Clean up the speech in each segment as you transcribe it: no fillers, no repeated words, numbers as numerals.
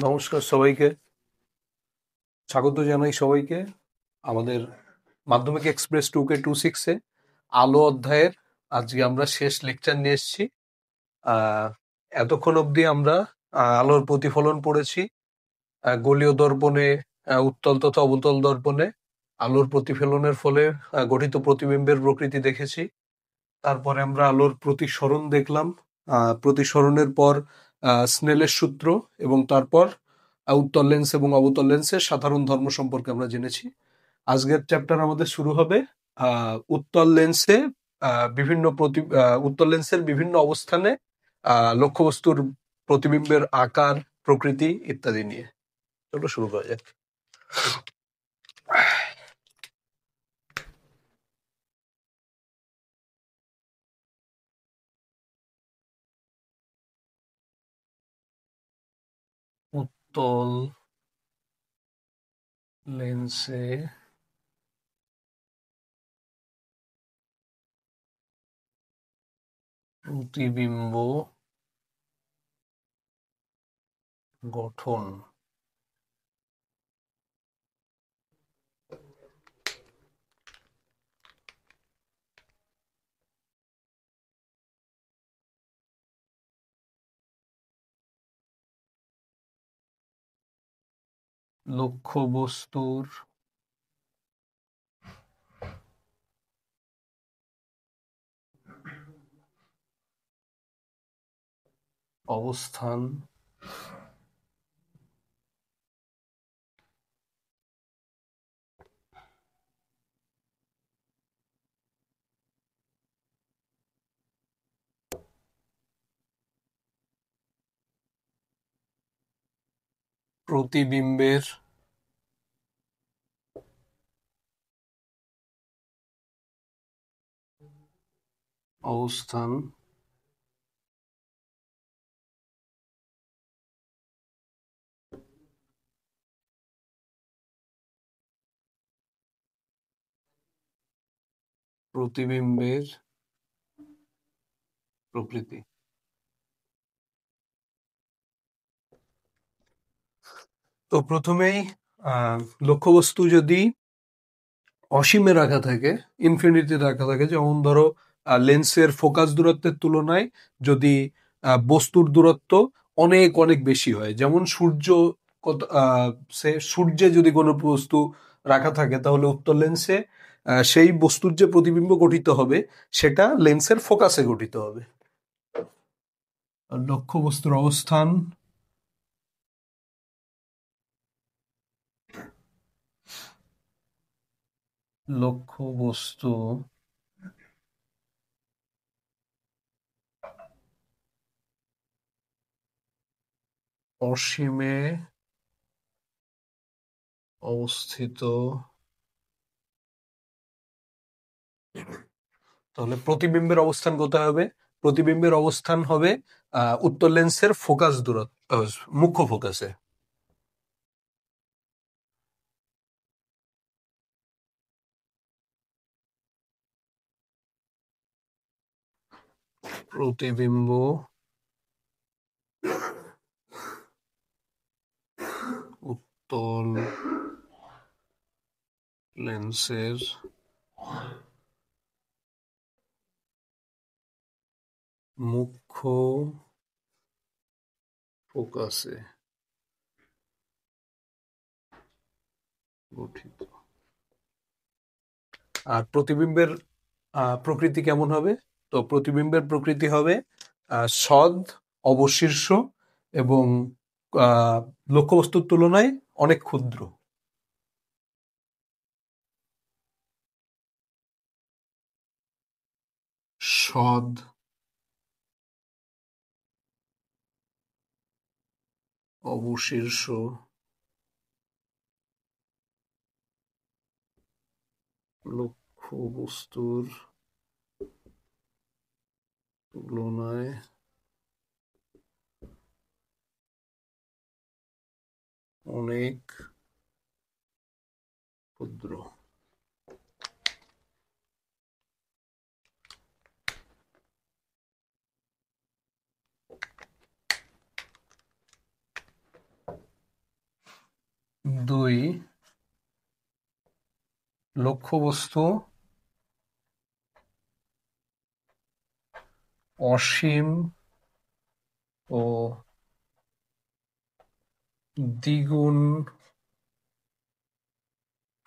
নমস্কার সবাইকে, স্বাগত জানাই সবাইকে আমাদের মাধ্যমিক এক্সপ্রেস 2K26-এ আলো অধ্যায়ের আজকে আমরা শেষ লেকচার নিয়ে এসেছি। এতক্ষণ অবধি আমরা আলোর প্রতিফলন পড়েছি, গোলীয় দর্পণে, উত্তল তথা অবতল দর্পণে আলোর প্রতিফলনের ফলে গঠিত প্রতিবিম্বের প্রকৃতি দেখেছি। তারপরে আমরা আলোর প্রতিসরণ দেখলাম, প্রতিসরণের পর স্নেলের সূত্র এবং তারপর উত্তল লেন্স এবং অবতল লেন্সের সাধারণ ধর্ম সম্পর্কে আমরা জেনেছি। আজকের চ্যাপ্টার আমাদের শুরু হবে উত্তল লেন্সে উত্তল লেন্সের বিভিন্ন অবস্থানে লক্ষ্যবস্তুর প্রতিবিম্বের আকার, প্রকৃতি ইত্যাদি নিয়ে। চলো শুরু করা যাক। উত্তল লেন্সে প্রতিবিম্ব গঠন। লক্ষ্যবস্তুর অবস্থান প্রতিবিম্বের অবস্থান প্রতিবিম্বের প্রকৃতি। তো প্রথমেই লক্ষ্যবস্তু যদি অসীমে রাখা থাকে, ইনফিনিটি রাখা থাকে, যেমন ধরো লেন্সের ফোকাস দূরত্বের তুলনায় যদি বস্তুর দূরত্ব অনেক অনেক বেশি হয়, যেমন সূর্যে যদি কোনো বস্তু রাখা থাকে, তাহলে উত্তল লেন্সে সেই বস্তুর যে প্রতিবিম্ব গঠিত হবে সেটা লেন্সের ফোকাসে গঠিত হবে। লক্ষ্যবস্তুর অবস্থান লক্ষ্যবস্তু অসীমে অবস্থিত, তাহলে প্রতিবিম্বের অবস্থান কোথায় হবে? প্রতিবিম্বের অবস্থান হবে উত্তল লেন্সের ফোকাস দূরত্ব, মুখ্য ফোকাসে। প্রতিবিম্ব উত্তল লেন্সের মুখ্য ফোকাসে গঠিত। আর প্রতিবিম্বের প্রকৃতি কেমন হবে? তো প্রতিবিম্বের প্রকৃতি হবে সদ, অবশীর্ষ এবং লক্ষ্যবস্তুর তুলনায় অনেক ক্ষুদ্র। সদ, অবশীর্ষ, লক্ষ্যবস্তুর তুলনায় অনেক ক্ষুদ্র। 2 লক্ষ্যবস্তু অসীম ও দ্বিগুণ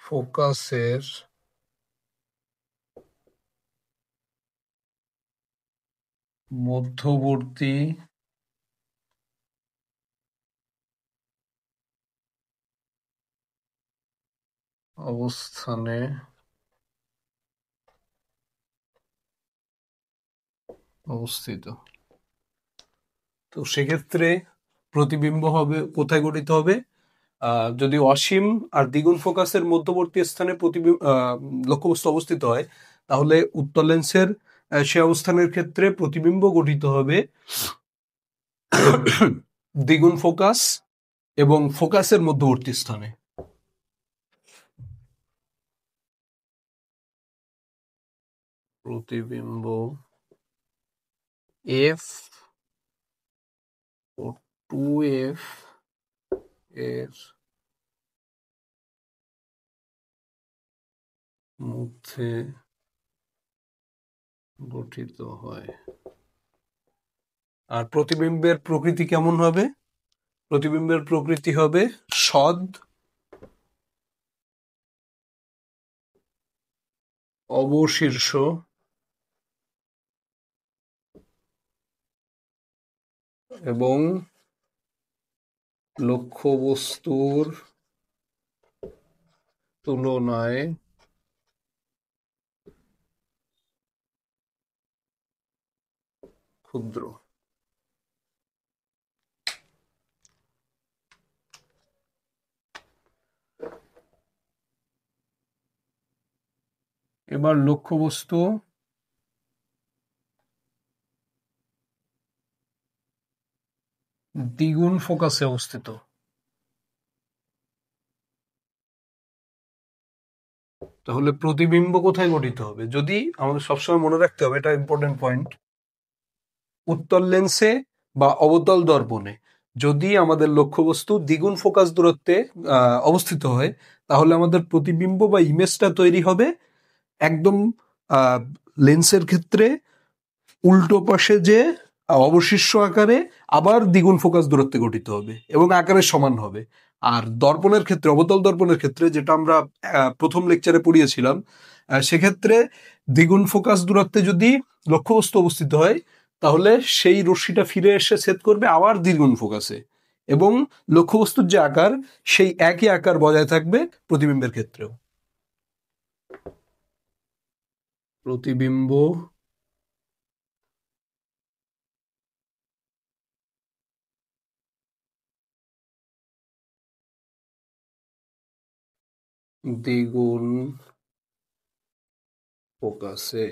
ফোকাসের মধ্যবর্তী অবস্থানে অবস্থিত। তো সেক্ষেত্রে প্রতিবিম্ব হবে কোথায় গঠিত হবে? যদি অসীম আর দ্বিগুণ ফোকাসের মধ্যবর্তী স্থানে লক্ষ্যবস্তু অবস্থিত হয়, তাহলে উত্তল লেন্সের সে অবস্থানের ক্ষেত্রে প্রতিবিম্ব গঠিত হবে দ্বিগুণ ফোকাস এবং ফোকাসের মধ্যবর্তী স্থানে। প্রতিবিম্ব এফ ও 2F এর মধ্যে গঠিত হয়। আর প্রতিবিম্বের প্রকৃতি কেমন হবে? প্রতিবিম্বের প্রকৃতি হবে সদ, অবশীর্ষ এবং লক্ষ্যবস্তুর তুলনায় ক্ষুদ্র। এবার লক্ষ্যবস্তু দ্বিগুণ ফোকাসে অবস্থিত। তাহলে প্রতিবিম্ব কোথায় গঠিত হবে? যদি আমাদের সবসময় মনে রাখতে হবে, এটা ইম্পর্টেন্ট পয়েন্ট, উত্তল লেন্সে বা অবতল দর্পণে যদি আমাদের লক্ষ্যবস্তু দ্বিগুণ ফোকাস দূরত্বে অবস্থিত হয়, তাহলে আমাদের প্রতিবিম্ব বা ইমেজটা তৈরি হবে একদম লেন্সের ক্ষেত্রে উল্টো পাশে যে অবশিষ্ট আকারে আবার দ্বিগুণ ফোকাস দূরত্বে গঠিত হবে এবং আকারে সমান হবে। আর দর্পণের ক্ষেত্রে, অবতল দর্পণের ক্ষেত্রে, যেটা আমরা প্রথম লেকচারে পড়িয়েছিলাম, সেক্ষেত্রে দ্বিগুণ ফোকাস দূরত্বে যদি লক্ষ্যবস্তু অবস্থিত হয়, তাহলে সেই রশ্মিটা ফিরে এসে ছেদ করবে আবার দ্বিগুণ ফোকাসে, এবং লক্ষ্যবস্তুর যে আকার সেই একই আকার বজায় থাকবে প্রতিবিম্বের ক্ষেত্রেও। প্রতিবিম্ব দ্বিগুণ ফোকাসে।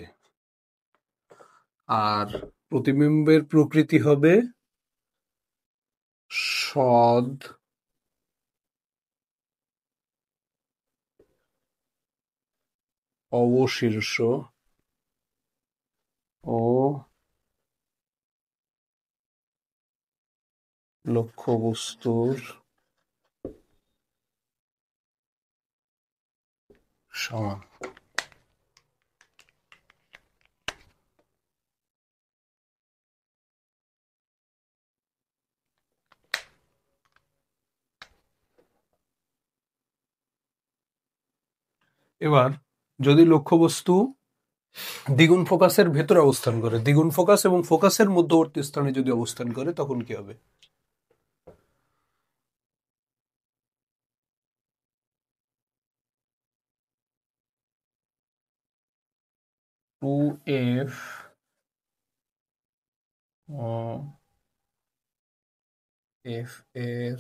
আর প্রতিবিম্বের প্রকৃতি হবে সদ, অবশীর্ষ ও লক্ষ্যবস্তুর সমান। এবার যদি লক্ষ্যবস্তু দ্বিগুণ ফোকাসের ভেতরে অবস্থান করে, দ্বিগুণ ফোকাস এবং ফোকাসের মধ্যবর্তী স্থানে যদি অবস্থান করে, তখন কি হবে? টু এফ এফ এর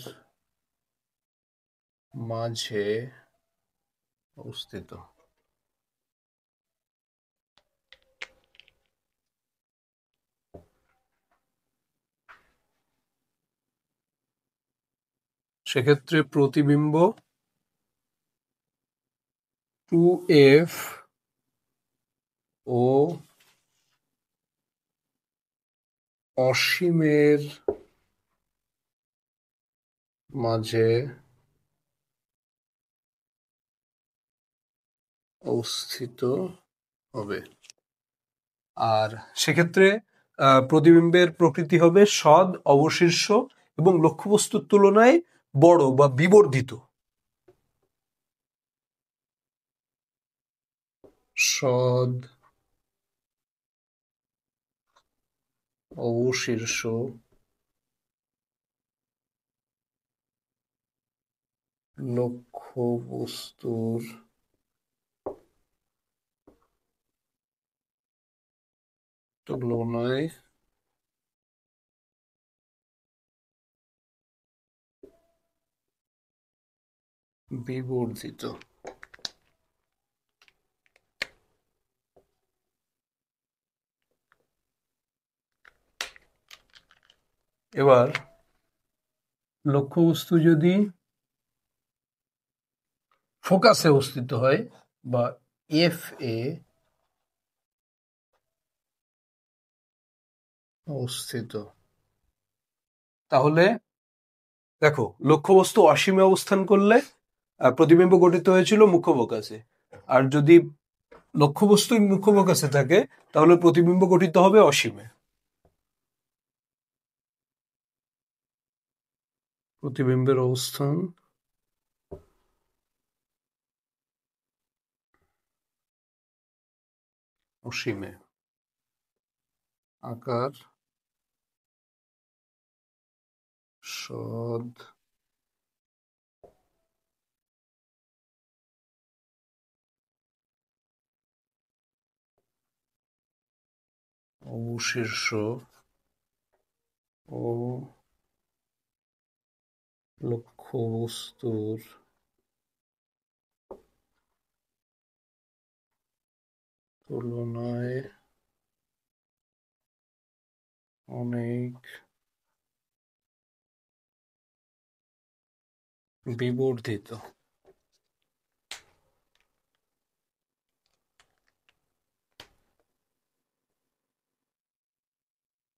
মাঝে অবস্থিত। সেক্ষেত্রে প্রতিবিম্ব 2F ও অসীমের মাঝে অবস্থিত হবে। আর সেক্ষেত্রে প্রতিবিম্বের প্রকৃতি হবে সদ, অবশীর্ষ এবং লক্ষ্যবস্তুর তুলনায় বড় বা বিবর্ধিত। সদ, অবশীর্ষ, লক্ষ্যবস্তুর তুলনায় বিবর্ধিত। এবার লক্ষ্যবস্তু যদি ফোকাসে অবস্থিত হয় বা এফ এ অবস্থিত, তাহলে দেখো লক্ষ্যবস্তু অসীমে অবস্থান করলে প্রতিবিম্ব গঠিত হয়েছিল মুখ্য ফোকাসে, আর যদি লক্ষ্যবস্তু মুখ্য ফোকাসে থাকে তাহলে প্রতিবিম্ব গঠিত হবে অসীমে। প্রতিবিম্বের অবস্থান অসীমে, আকার সদ, অবশীর্ষ ও লক্ষ্যবস্তুর তুলনায় অনেক বিবর্ধিত।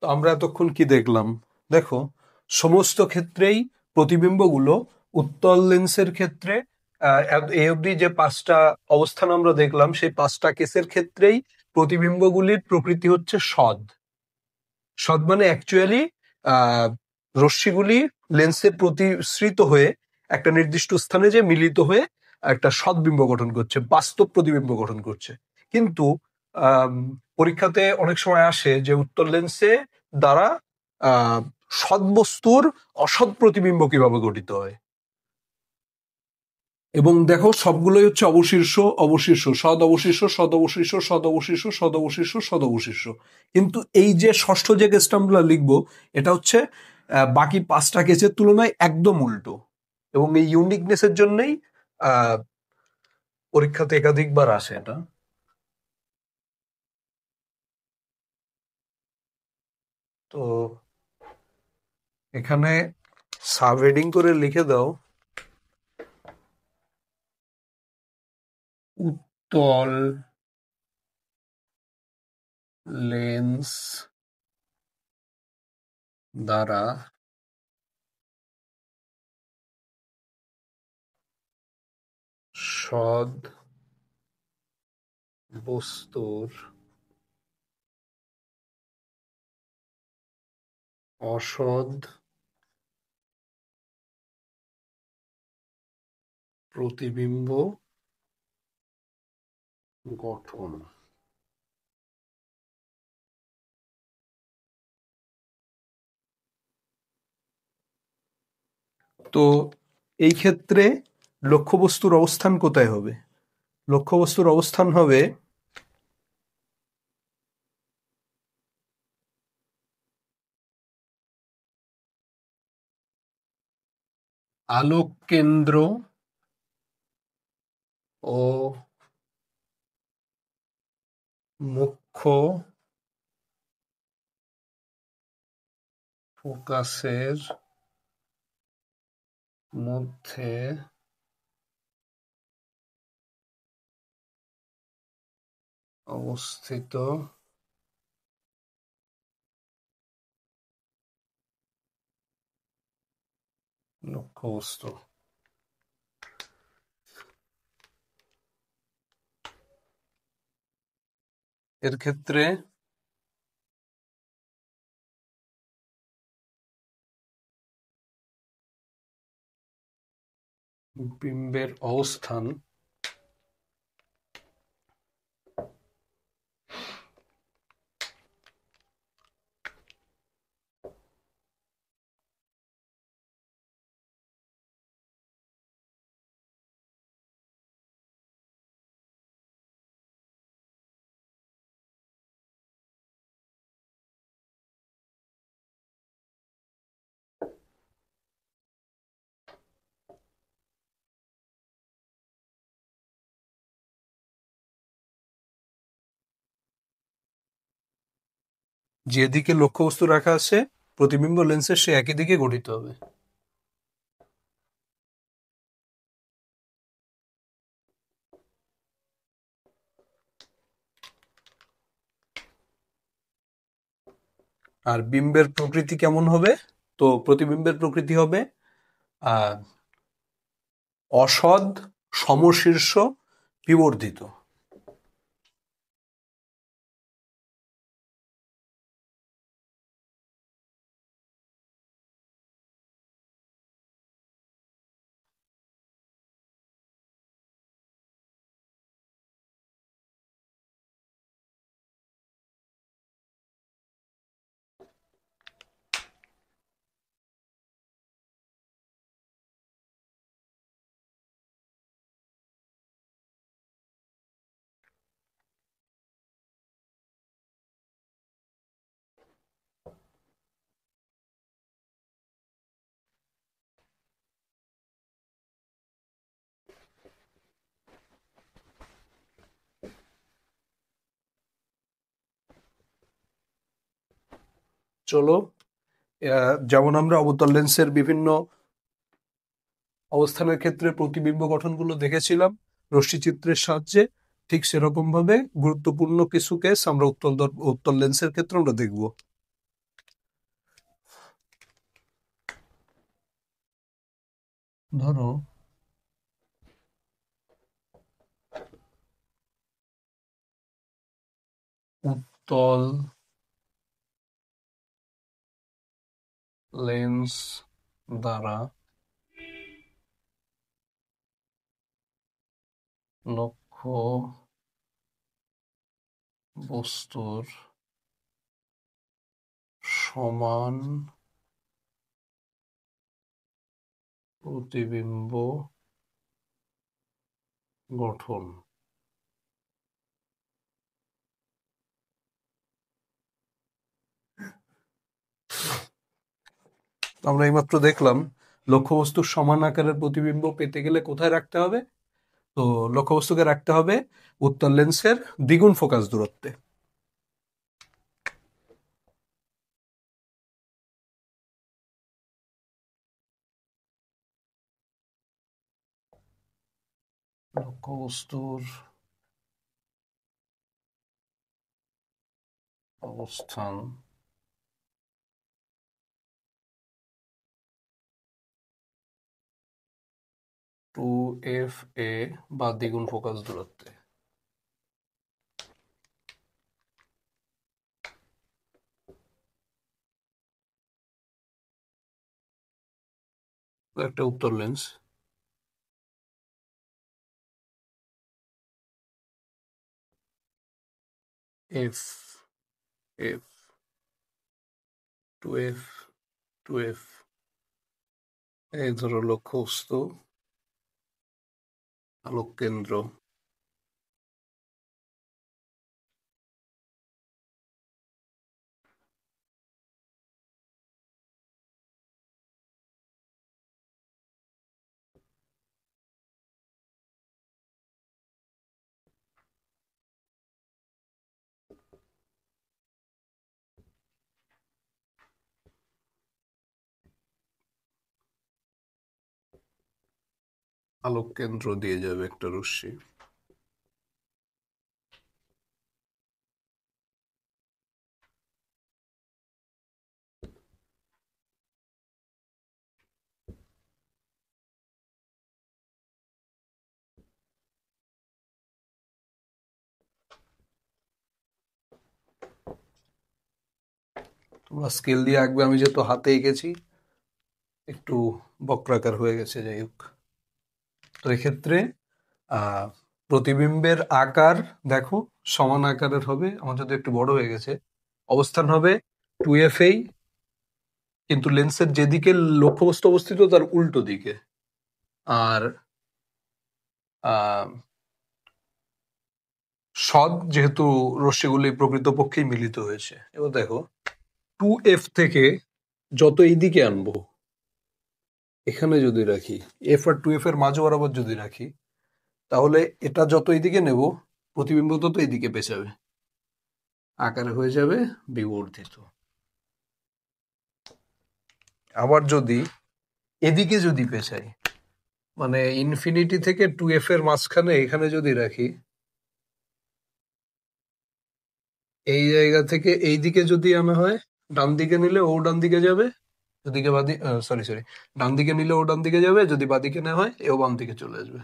তো আমরা এতক্ষণ কি দেখলাম? দেখো, সমস্ত ক্ষেত্রেই প্রতিবিম্বগুলো উত্তল লেন্সের ক্ষেত্রে এই অবধি যে পাঁচটা অবস্থান আমরা দেখলাম সেই পাঁচটা কেসের ক্ষেত্রেই প্রতিবিম্বগুলির প্রকৃতি হচ্ছে সদ। সদ মানে অ্যাকচুয়ালি রশ্মিগুলি লেন্সে প্রতিসৃত হয়ে একটা নির্দিষ্ট স্থানে যে মিলিত হয়ে একটা সদবিম্ব গঠন করছে, বাস্তব প্রতিবিম্ব গঠন করছে। কিন্তু পরীক্ষাতে অনেক সময় আসে যে উত্তল লেন্সে দ্বারা সৎ বস্তুর অসৎ প্রতিবিম্ব কিভাবে গঠিত হয়। এবং দেখো সবগুলোই হচ্ছে অবশীর্ষ অবশীর্ষ, সদ অবশীর্ষ, সদ অবশীর্ষ, সদ অবশীর্ষ, সদ অবশীর্ষ, সদ অবশীর্ষ। কিন্তু এই যে ষষ্ঠ যে কেসটা আমরা লিখবো এটা হচ্ছে বাকি পাঁচটা কেসের তুলনায় একদম উল্টো, এবং এই ইউনিকনেসের জন্যই পরীক্ষাতে একাধিকবার আসে এটা। তো এখানে সাব হেডিং করে লিখে দাও উত্তল লেন্স দ্বারা সদ বস্তুর অসৎ প্রতিবিম্ব গঠন। তো এই ক্ষেত্রে লক্ষ্যবস্তুর অবস্থান কোথায় হবে? লক্ষ্যবস্তুর অবস্থান হবে আলোক কেন্দ্র ও মুখ্য ফোকাসের মধ্যে অবস্থিত লক্ষ্যবস্তু। এর ক্ষেত্রে বিম্বের অবস্থান যেদিকে লক্ষ্যবস্তু রাখা আছে প্রতিবিম্ব লেন্সের সে একই দিকে গঠিত হবে। আর বিম্বের প্রকৃতি কেমন হবে? তো প্রতিবিম্বের প্রকৃতি হবে আহ অসৎ, সমশীর্ষ, বিবর্ধিত। চলো, যেমন আমরা অবতল লেন্সের বিভিন্ন অবস্থানের ক্ষেত্রে প্রতিবিম্ব গঠনগুলো দেখেছিলাম রশ্মিচিত্রের সাহায্যে, ঠিক সেরকম ভাবে গুরুত্বপূর্ণ কিছু কেস আমরা উত্তল লেন্সের ক্ষেত্রে আমরা দেখব। ধরো উত্তল লেন্স দ্বারা লক্ষ্য বস্তুর সমান প্রতিবিম্ব গঠন। আমরা এইমাত্র দেখলাম লক্ষ্যবস্তুর সমান আকারের প্রতিবিম্ব পেতে গেলে কোথায় রাখতে হবে? তো লক্ষ্যবস্তুকে রাখতে হবে উত্তল লেন্সের দ্বিগুণ ফোকাস দূরত্বে। লক্ষ্যবস্তুর অবস্থান টু এফ এ বা দ্বিগুণ ফোকাস দূরত্বে। একটা উত্তল lens, F F two two two two, F ধরো লক্ষ্যবস্তু, আলোক কেন্দ্র, আলোক কেন্দ্র দিয়ে যাবে একটা রশ্মি। তোমরা স্কেল দিয়ে আঁকবে, আমি যেহেতু হাতে এঁকেছি একটু বক্রাকার হয়ে গেছে, যাই হোক। তো এক্ষেত্রে আহ প্রতিবিম্বের আকার দেখো সমান আকারের হবে, আমার যদি একটু বড় হয়ে গেছে, অবস্থান হবে 2FA, কিন্তু লেন্সের যেদিকে লক্ষ্যবস্তু অবস্থিত তার উল্টো দিকে। আর আহ সদ যেহেতু রশ্মিগুলি প্রকৃতপক্ষেই মিলিত হয়েছে। এবার দেখো 2F থেকে যত এইদিকে আনবো, এখানে যদি রাখি, F আর 2F এর মাঝ বরাবর যদি রাখি, তাহলে এটা যত এইদিকে নেব প্রতিবিম্ব তত এইদিকে পেছাবে, আকারে হয়ে যাবে বিবর্ধিত। আবার যদি এদিকে যদি পেছাই, মানে ইনফিনিটি থেকে 2F এর মাঝখানে এখানে যদি রাখি, এই জায়গা থেকে এই দিকে যদি আনা হয়, ডান দিকে নিলে ও ডান দিকে যাবে, ওদিকে বাদি সরি সরি ডান দিকে নিলে ও ডান দিকে যাবে, যদি বাদিকে নেওয়া হয় এও বাম দিকে চলে আসবে।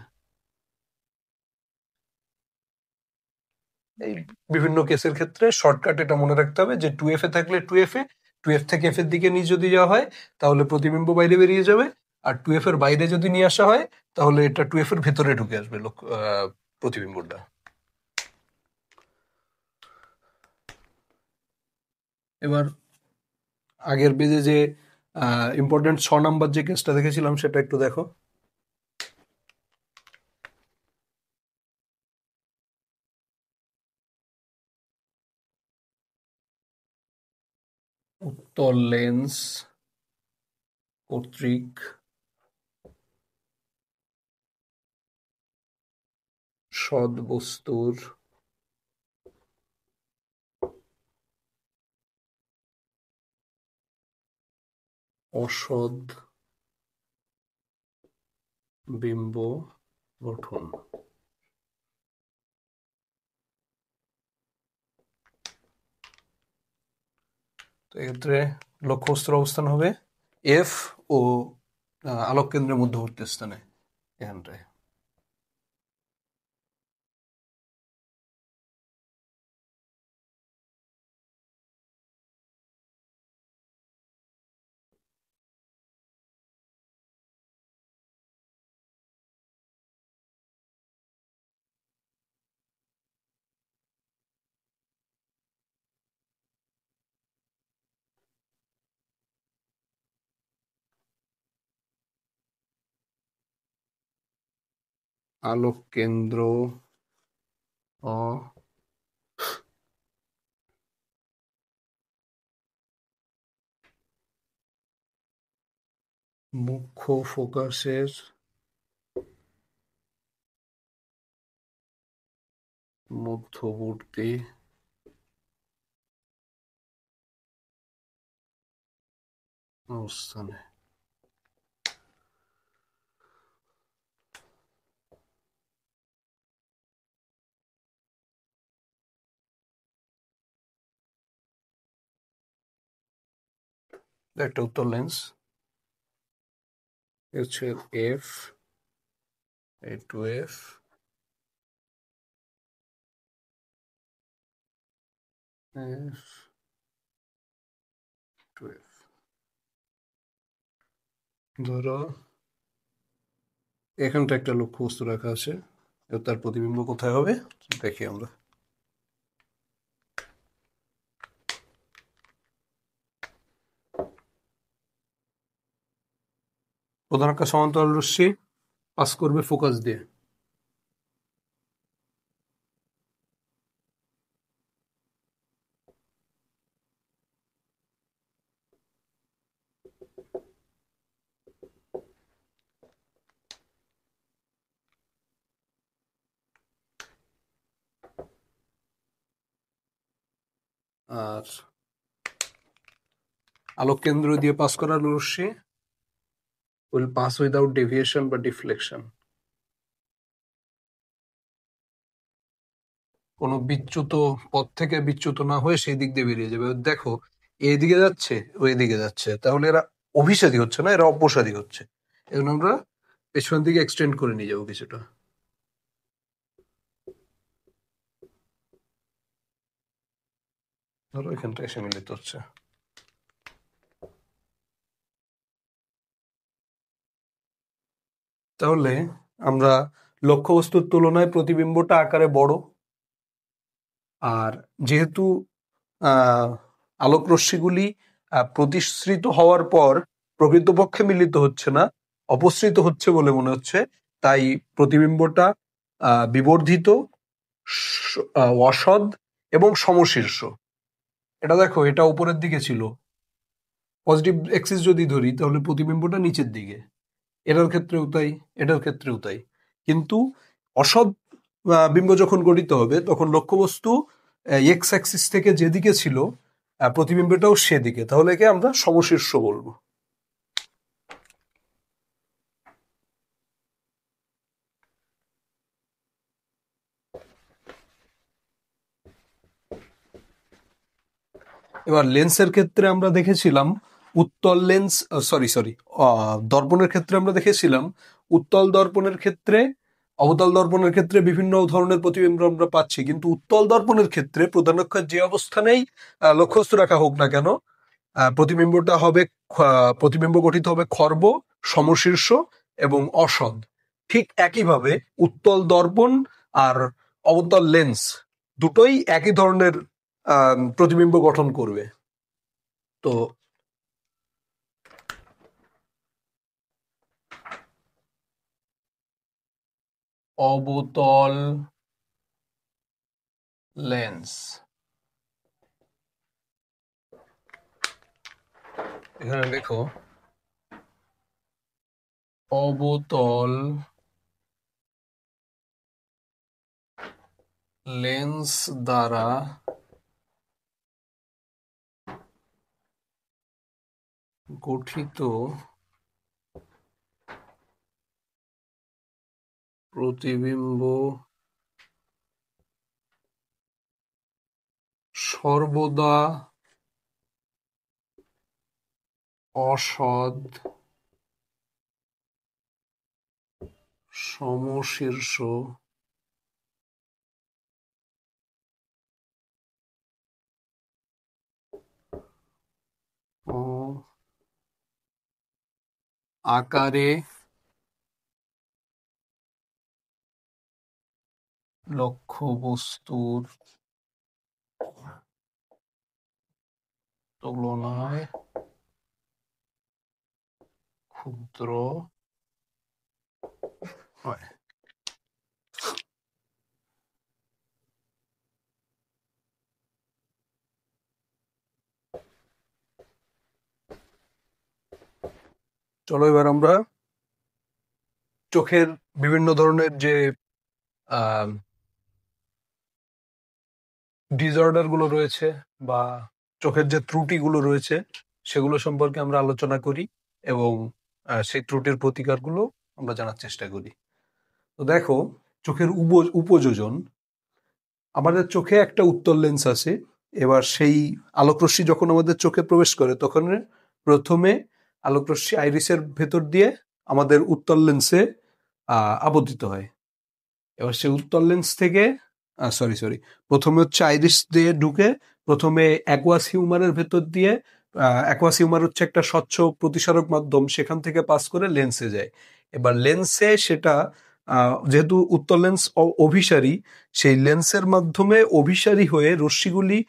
এই বিভিন্ন কেসের ক্ষেত্রে শর্টকাট এটা মনে রাখতে হবে যে 2F এ থাকলে 2F এ, 2F থেকে F এর দিকে নিয়ে যদি যাওয়া হয় তাহলে প্রতিবিম্ব বাইরে বেরিয়ে যাবে, আর 2F এর বাইরে যদি নিয়ে আসা হয় তাহলে এটা 2F এর ভেতরে ঢুকে আসবে প্রতিবিম্বটা। এবার আগের পেজে যে ইম্পর্টেন্ট 6 নাম্বার যে কেসটা দেখেছিলাম সেটা একটু দেখো। উত্তল লেন্স কর্তৃক সদ বস্তুর অসদ বিম্ব গঠন। তো এক্ষেত্রে লক্ষ্যবস্তুর অবস্থান হবে এফ ও আলোক কেন্দ্রের মধ্যবর্তী স্থানে, এখানটায়। আলোক কেন্দ্র ও মুখ্য ফোকাসের মধ্যবর্তী অবস্থানে। একটা উত্তল লেন্স, হচ্ছে এফ, এই 2F, এফ 2F। ধরো এখানটা একটা লক্ষ্যবস্তু রাখা আছে, এবার তার প্রতিবিম্ব কোথায় হবে দেখি আমরা। প্রধান একটা সমান্তরাল রশ্মি পাস করবে ফোকাস দিয়ে, আর আলোক কেন্দ্র দিয়ে পাস করা রশ্মি will pass without deviation বা ডিফ্লেকশন, কোনো বিচ্যুত পথ থেকে বিচ্যুত না হয়ে সেই দিক দিয়ে বেরিয়ে যাবে। দেখো এইদিকে যাচ্ছে ওই দিকে যাচ্ছে, তাহলে এরা অভিসারী হচ্ছে না, এরা অপসারী হচ্ছে। এখন আমরা পেছনের দিকে এক্সটেন্ড করে নিয়ে যাবো কিছুটা। ধরো এখানটা এসে মিলিত হচ্ছে। তাহলে আমরা লক্ষ্যবস্তুর তুলনায় প্রতিবিম্বটা আকারে বড়, আর যেহেতু আলোক রশ্মিগুলি প্রতিসৃত হওয়ার পর প্রকৃতপক্ষে মিলিত হচ্ছে না, অপসৃত হচ্ছে বলে মনে হচ্ছে, তাই প্রতিবিম্বটা বিবর্ধিত, অসৎ এবং সমশীর্ষ। এটা দেখো, এটা উপরের দিকে ছিল, পজিটিভ এক্সিস যদি ধরি তাহলে প্রতিবিম্বটা নিচের দিকে, এটার ক্ষেত্রেও তাই, এটার ক্ষেত্রেও তাই। কিন্তু অসৎ বিম্ব যখন গঠিত হবে তখন লক্ষ্যবস্তু এক্স অ্যাক্সিস থেকে যেদিকে ছিল প্রতিবিম্বটাও সেদিকে, তাহলে একে আমরা সমশীর্ষ বলবো। এবার লেন্সের ক্ষেত্রে আমরা দেখেছিলাম উত্তল লেন্স, সরি দর্পণের ক্ষেত্রে আমরা দেখেছিলাম উত্তল দর্পণের ক্ষেত্রে, অবতল দর্পণের ক্ষেত্রে বিভিন্ন ধরনের প্রতিবিম্ব আমরা পাচ্ছি, কিন্তু উত্তল দর্পণের ক্ষেত্রে প্রধান অক্ষের যে অবস্থানেই লক্ষ্যবস্তু রাখা হোক না কেন, প্রতিবিম্বটা হবে, প্রতিবিম্ব গঠিত হবে খর্ব, সমশীর্ষ এবং অসৎ। ঠিক একইভাবে উত্তল দর্পণ আর অবতল লেন্স দুটোই একই ধরনের প্রতিবিম্ব গঠন করবে। তো অবতল লেন্স, এখানে দেখো অবতল লেন্স দ্বারা গঠিত প্রতিবিম্ব সর্বদা অসৎ, সমশীর্ষ ও আকারে লক্ষ্যবস্তুর তুলনায় ক্ষুদ্র হয়। চলো এবার আমরা চোখের বিভিন্ন ধরনের যে ডিসঅর্ডার গুলো রয়েছে বা চোখের যে ত্রুটিগুলো রয়েছে সেগুলো সম্পর্কে আমরা আলোচনা করি এবং সেই ত্রুটির প্রতিকারগুলো আমরা জানার চেষ্টা করি। তো দেখো, চোখের উপযোজন, আমাদের চোখে একটা উত্তল লেন্স আছে। এবার সেই আলোকরশ্মি যখন আমাদের চোখে প্রবেশ করে তখন প্রথমে আলোকরশ্মি আইরিসের ভেতর দিয়ে আমাদের উত্তল লেন্সে আবদ্ধিত হয়। এবার সেই উত্তল লেন্স থেকে সরি প্রথমে হচ্ছে আইরিস দিয়ে ঢুকে প্রথমে অ্যাকুয়াস হিউমারের ভেতর দিয়ে, অ্যাকুয়াস হিউমার হচ্ছে একটা স্বচ্ছ প্রতিসারক মাধ্যম, সেখান থেকে পাস করে লেন্সে যায়। এবার লেন্সে সেটা যেহেতু উত্তল লেন্স অভিসারী, সেই লেন্সের মাধ্যমে অভিসারী হয়ে রশ্মিগুলি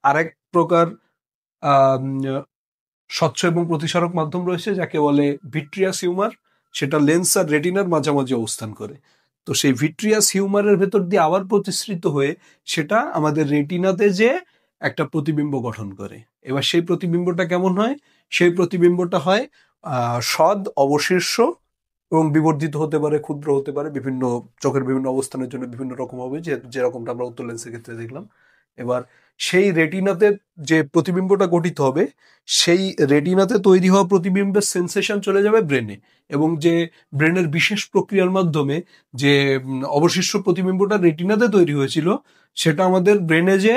আরেক প্রকার স্বচ্ছ এবং প্রতিসারক মাধ্যম রয়েছে যাকে বলে ভিট্রিয়াস হিউমার, সেটা লেন্স আর রেটিনার মাঝামাঝি অবস্থান করে। তো সেই ভিট্রিয়াস হিউমারের ভেতর দিয়ে আবার প্রতিসৃত হয়ে সেটা আমাদের রেটিনাতে যে একটা প্রতিবিম্ব গঠন করে। এবার সেই প্রতিবিম্বটা কেমন হয়? সেই প্রতিবিম্বটা হয় সদ, অবশীর্ষ এবং বিবর্ধিত হতে পারে, ক্ষুদ্র হতে পারে, বিভিন্ন চোখের বিভিন্ন অবস্থানের জন্য বিভিন্ন রকম হবে, যেরকমটা আমরা উত্তল লেন্সের ক্ষেত্রে দেখলাম। এবার সেই রেটিনাতে যে প্রতিবিম্বটা গঠিত হবে, সেই রেটিনাতে তৈরি হওয়া প্রতিবিম্বের সেন্সেশন চলে যাবে ব্রেনে, এবং যে ব্রেনের বিশেষ প্রক্রিয়ার মাধ্যমে যে অবশিষ্ট প্রতিবিম্বটা রেটিনাতে তৈরি হয়েছিল সেটা আমাদের ব্রেনে যে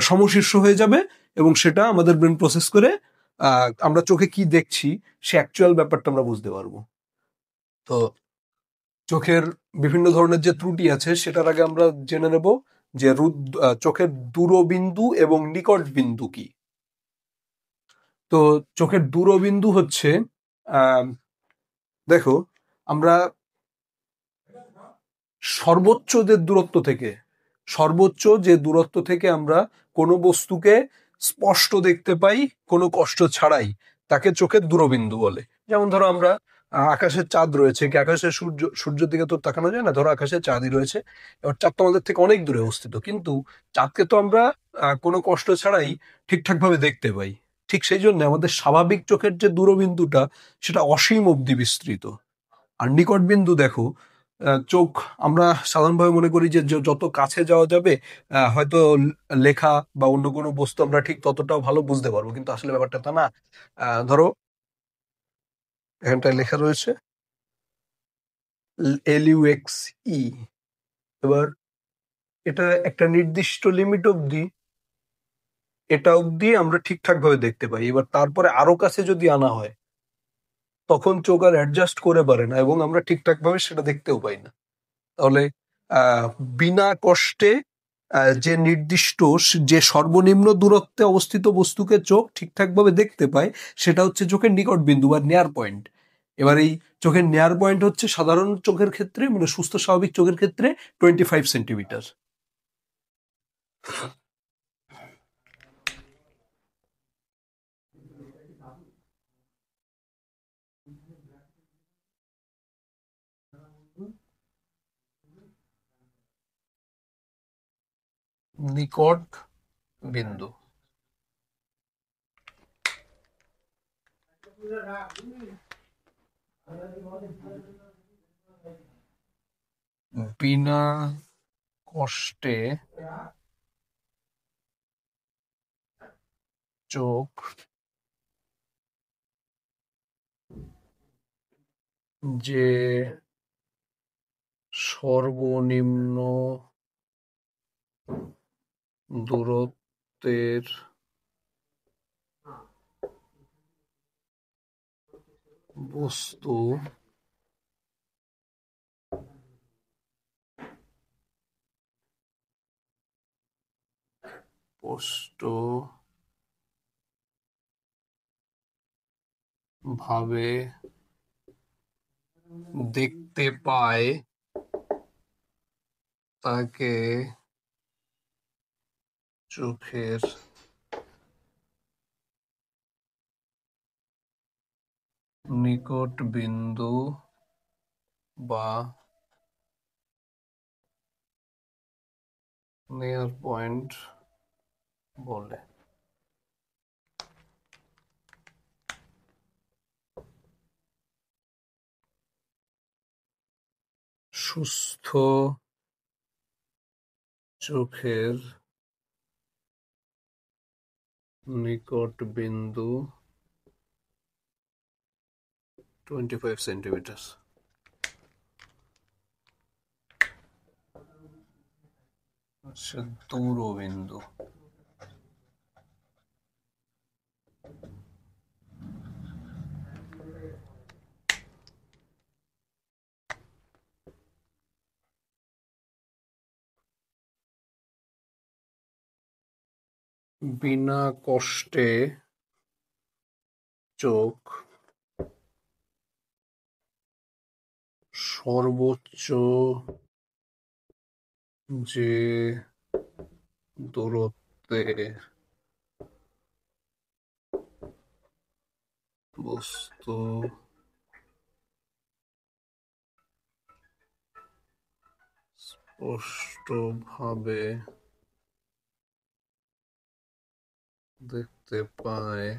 সমশীর্ষ হয়ে যাবে, এবং সেটা আমাদের ব্রেন প্রসেস করে আমরা চোখে কি দেখছি সে অ্যাকচুয়াল ব্যাপারটা আমরা বুঝতে পারবো। তো চোখের বিভিন্ন ধরনের যে ত্রুটি আছে সেটার আগে আমরা জেনে নেব যে চোখের দূরবিন্দু এবং নিকট বিন্দু কি। তো চোখের দূরবিন্দু হচ্ছে দেখো, আমরা সর্বোচ্চ যে দূরত্ব থেকে আমরা কোনো বস্তুকে স্পষ্ট দেখতে পাই কোনো কষ্ট ছাড়াই, তাকে চোখের দূরবিন্দু বলে। যেমন ধরো আমরা আকাশের চাঁদ রয়েছে, কি আকাশের সূর্যের দিকে তো তাকানো যায় না, ধরো আকাশের চাঁদই রয়েছে, এবার চাঁদ তো আমাদের থেকে অনেক দূরে অবস্থিত, কিন্তু চাঁদকে তো আমরা কোনো কষ্ট ছাড়াই ঠিকঠাক ভাবে দেখতে পাই। ঠিক সেই জন্য আমাদের স্বাভাবিক চোখের যে দূরবিন্দুটা, সেটা অসীম অব্দি বিস্তৃত। আর নিকট বিন্দু দেখো, চোখ আমরা সাধারণভাবে মনে করি যে যত কাছে যাওয়া যাবে হয়তো লেখা বা অন্য কোনো বস্তু আমরা ঠিক ততটাও ভালো বুঝতে পারবো, কিন্তু আসলে ব্যাপারটা তা না। ধরো এখানটায় লেখা রয়েছে LUXE। এবার এটা একটা নির্দিষ্ট লিমিট অবধি, এটা অবধি আমরা ঠিকঠাক ভাবে দেখতে পাই। এবার তারপরে আরো কাছে যদি আনা হয়, তখন চোখ আর অ্যাডজাস্ট করে পারে না এবং আমরা ঠিকঠাক ভাবে সেটা দেখতেও পাই না। তাহলে আহ, বিনা কষ্টে যে নির্দিষ্ট যে সর্বনিম্ন দূরত্বে অবস্থিত বস্তুকে চোখ ঠিকঠাক ভাবে দেখতে পায়, সেটা হচ্ছে চোখের নিকট বিন্দু বা নেয়ার পয়েন্ট। এবার এই চোখের নেয়ার পয়েন্ট হচ্ছে সাধারণ চোখের ক্ষেত্রে, মানে সুস্থ স্বাভাবিক চোখের ক্ষেত্রে 25 সেন্টিমিটার। নিকট বিন্দু বিনা কষ্টে চোখ যে সর্বনিম্ন দূরত্বের বস্তু স্পষ্ট ভাবে দেখতে পায়, তাকে চোখের নিকট বিন্দু বা নিয়ার পয়েন্ট বলে। সুস্থ চোখের নিকট বিন্দু 25 সেন্টিমিটার। আচ্ছা, দূরবিন্দু বিনা কষ্টে চোখ সর্বোচ্চ যে দূরত্বে বস্তু স্পষ্টভাবে দেখতে পায়,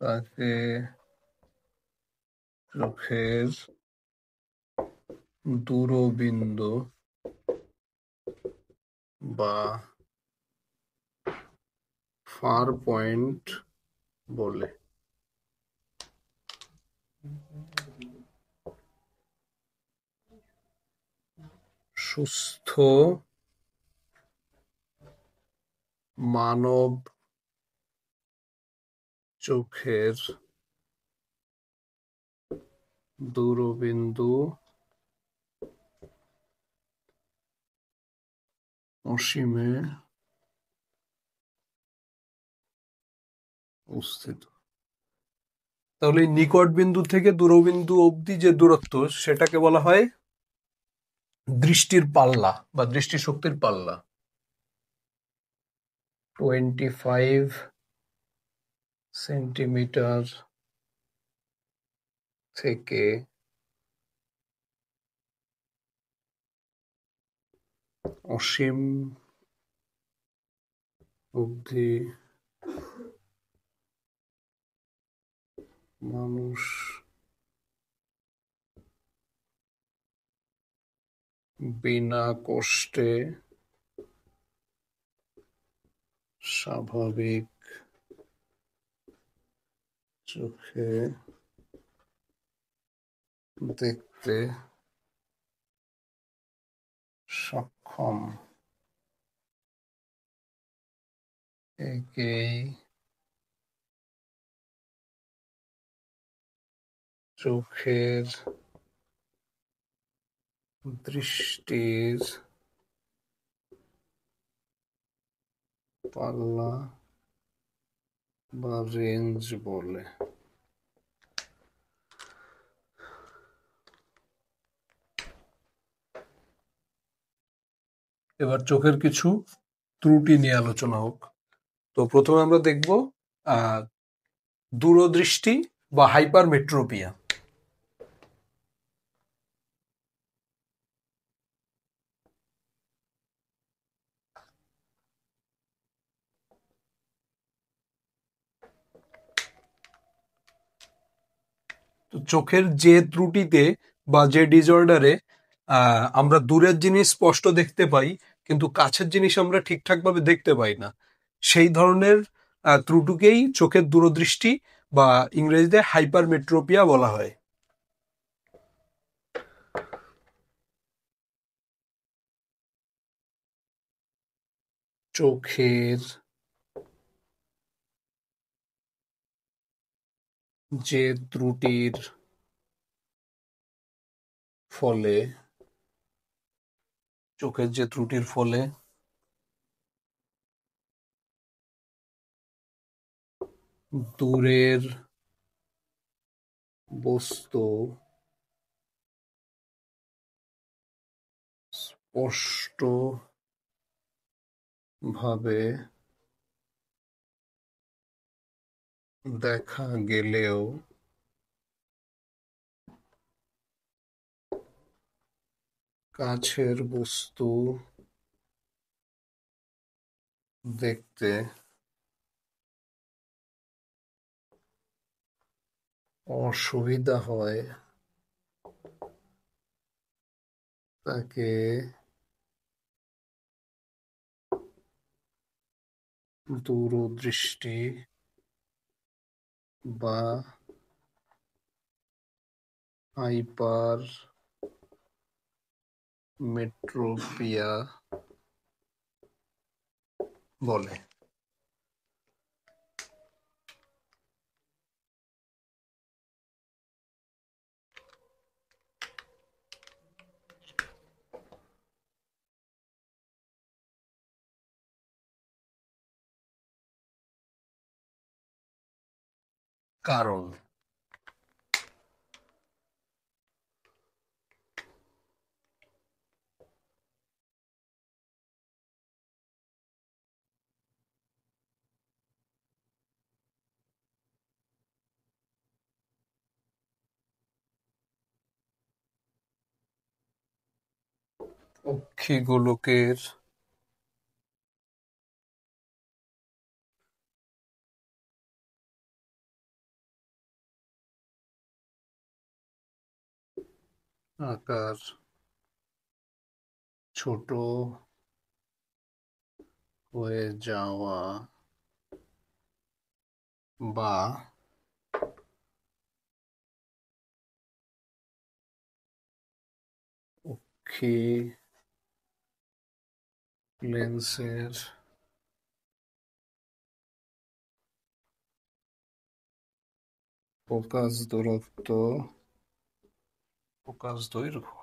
তাকে চোখের দূরবিন্দু বা ফার পয়েন্ট বলে। সুস্থ মানব চোখের দূরবিন্দু অসীমে অবস্থিত। তাহলে এই নিকট বিন্দু থেকে দূরবিন্দু অবধি যে দূরত্ব সেটাকে বলা হয় দৃষ্টির পাল্লা বা দৃষ্টিশক্তির পাল্লা। 25 সেন্টিমিটার থেকে অসীম অবধি মানুষ বিনা কষ্টে স্বাভাবিক চোখে দেখতে সক্ষম, একেই চোখের দৃষ্টির পাল্লা বা রেঞ্জ বলে। এবার চোখের কিছু ত্রুটি নিয়ে আলোচনা হোক। তো প্রথমে আমরা দেখব দূরদৃষ্টি বা হাইপারমেট্রোপিয়া। তো চোখের যে ত্রুটিতে বা যে ডিসঅর্ডারে আমরা দূরের জিনিস স্পষ্ট দেখতে পাই কিন্তু কাছের জিনিস আমরা ঠিকঠাক ভাবে দেখতে পাই না, সেই ধরনের ত্রুটিকেই চোখের দূরদৃষ্টি বা ইংরেজিতে হাইপারমেট্রোপিয়া বলা হয়। চোখের যে ত্রুটির ফলে দূরের বস্তু স্পষ্ট ভাবে দেখা গেলেও কাছের বস্তু দেখতে অসুবিধা হয় তাকে দূরদৃষ্টি বা হাইপার মেট্রোপিয়া বলে। কারণ অক্ষিগোলকের আকার ছোট হয়ে যাওয়া বা অক্ষি লেন্সের ফোকাস দৈর্ঘ্য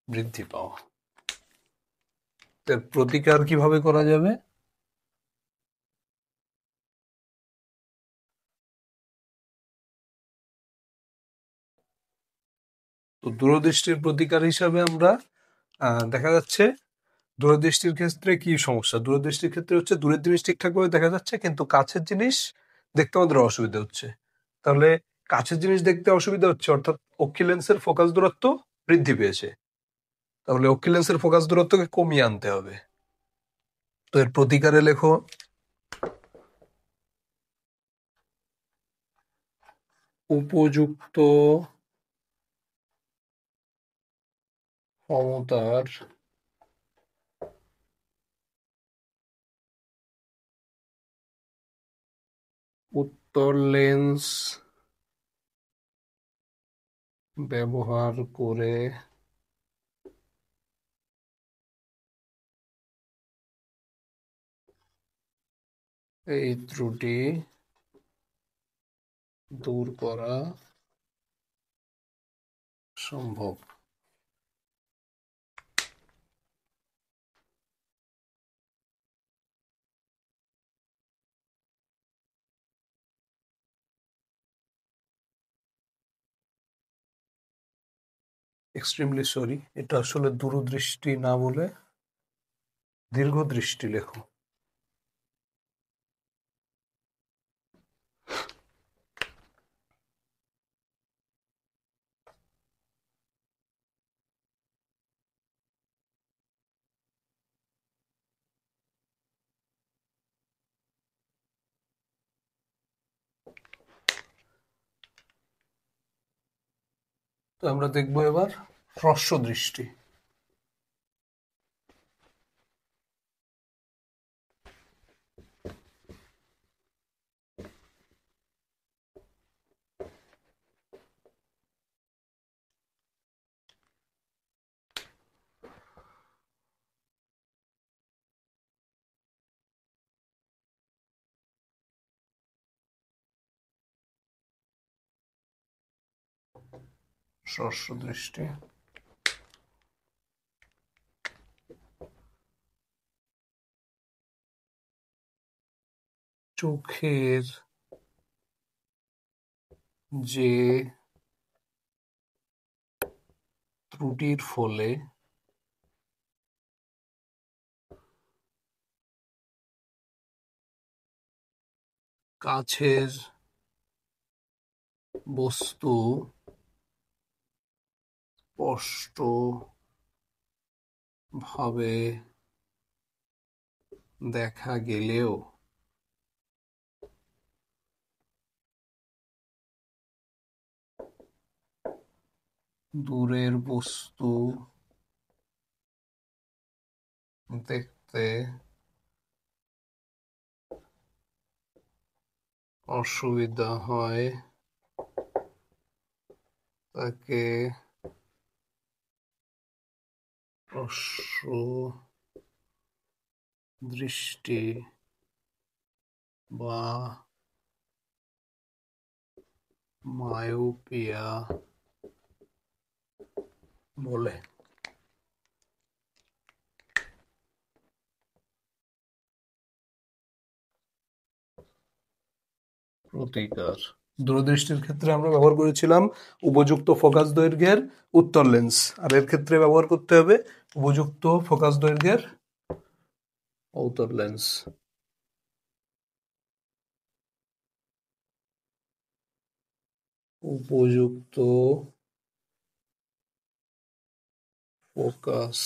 বৃদ্ধি পাওয়া। এর প্রতিকার কিভাবে করা যাবে? তো দূরদৃষ্টির প্রতিকার হিসাবে আমরা দেখা যাচ্ছে দূরদৃষ্টির ক্ষেত্রে কি সমস্যা, দূরদৃষ্টির ক্ষেত্রে হচ্ছে দূরের জিনিস ঠিকঠাকভাবে দেখা যাচ্ছে কিন্তু কাছের জিনিস দেখতে আমাদের অসুবিধা হচ্ছে। তাহলে কাছের জিনিস দেখতে অসুবিধা হচ্ছে অর্থাৎ অক্ষি লেন্সের ফোকাস দূরত্ব বৃদ্ধি পেয়েছে, তাহলে অক্ষি লেন্সের ফোকাস দূরত্বকে কমিয়ে আনতে হবে। তো এর প্রতিকারে লেখো উপযুক্ত ক্ষমতার উত্তর লেন্স ব্যবহার করে এই ত্রুটি দূর করা সম্ভব। এক্সট্রিমলি সরি, এটা আসলে দূরদৃষ্টি না বলে দীর্ঘদৃষ্টি লেখো। তো আমরা দেখবো এবার হ্রস্ব দৃষ্টি। হ্রস্ব দৃষ্টি চোখের যে ত্রুটির ফলে কাছের বস্তু স্পষ্ট ভাবে দেখা গেলেও দূরের বস্তু দেখতে অসুবিধা হয় তাকে হ্রস্ব দৃষ্টি বা মায়োপিয়া বলে। প্রতিকার দূরদৃষ্টির ক্ষেত্রে আমরা ব্যবহার করেছিলাম উপযুক্ত ফোকাস দৈর্ঘ্যের উত্তল লেন্স, আর এর ক্ষেত্রে ব্যবহার করতে হবে উপযুক্ত ফোকাস দৈর্ঘ্যের অউতর লেন্স। উপযুক্ত ফোকাস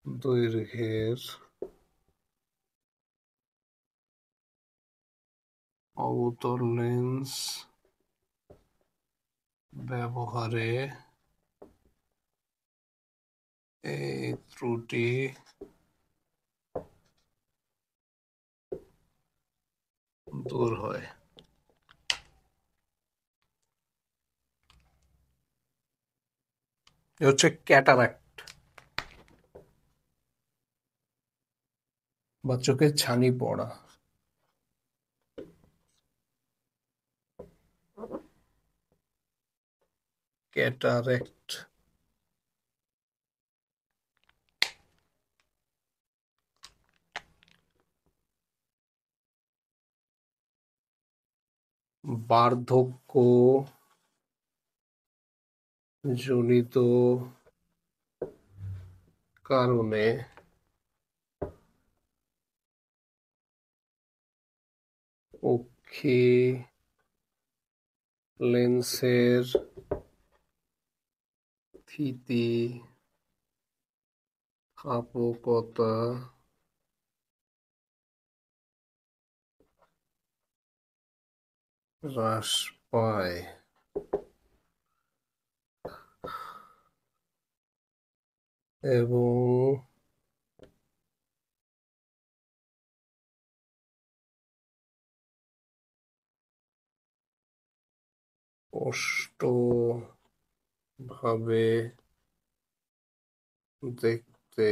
দৈর্ঘ্যের অবতল লেন্স ব্যবহারে এই ত্রুটি দূর হয়। এ হচ্ছে ক্যাটারাক্ট বা চোখের ছানি পড়া। ক্যাটারাক্ট বার্ধক্য জনিত কারণে অক্ষি লেন্সের স্থিতিস্থাপকতা হ্রাস পায় এবং স্পষ্টভাবে দেখতে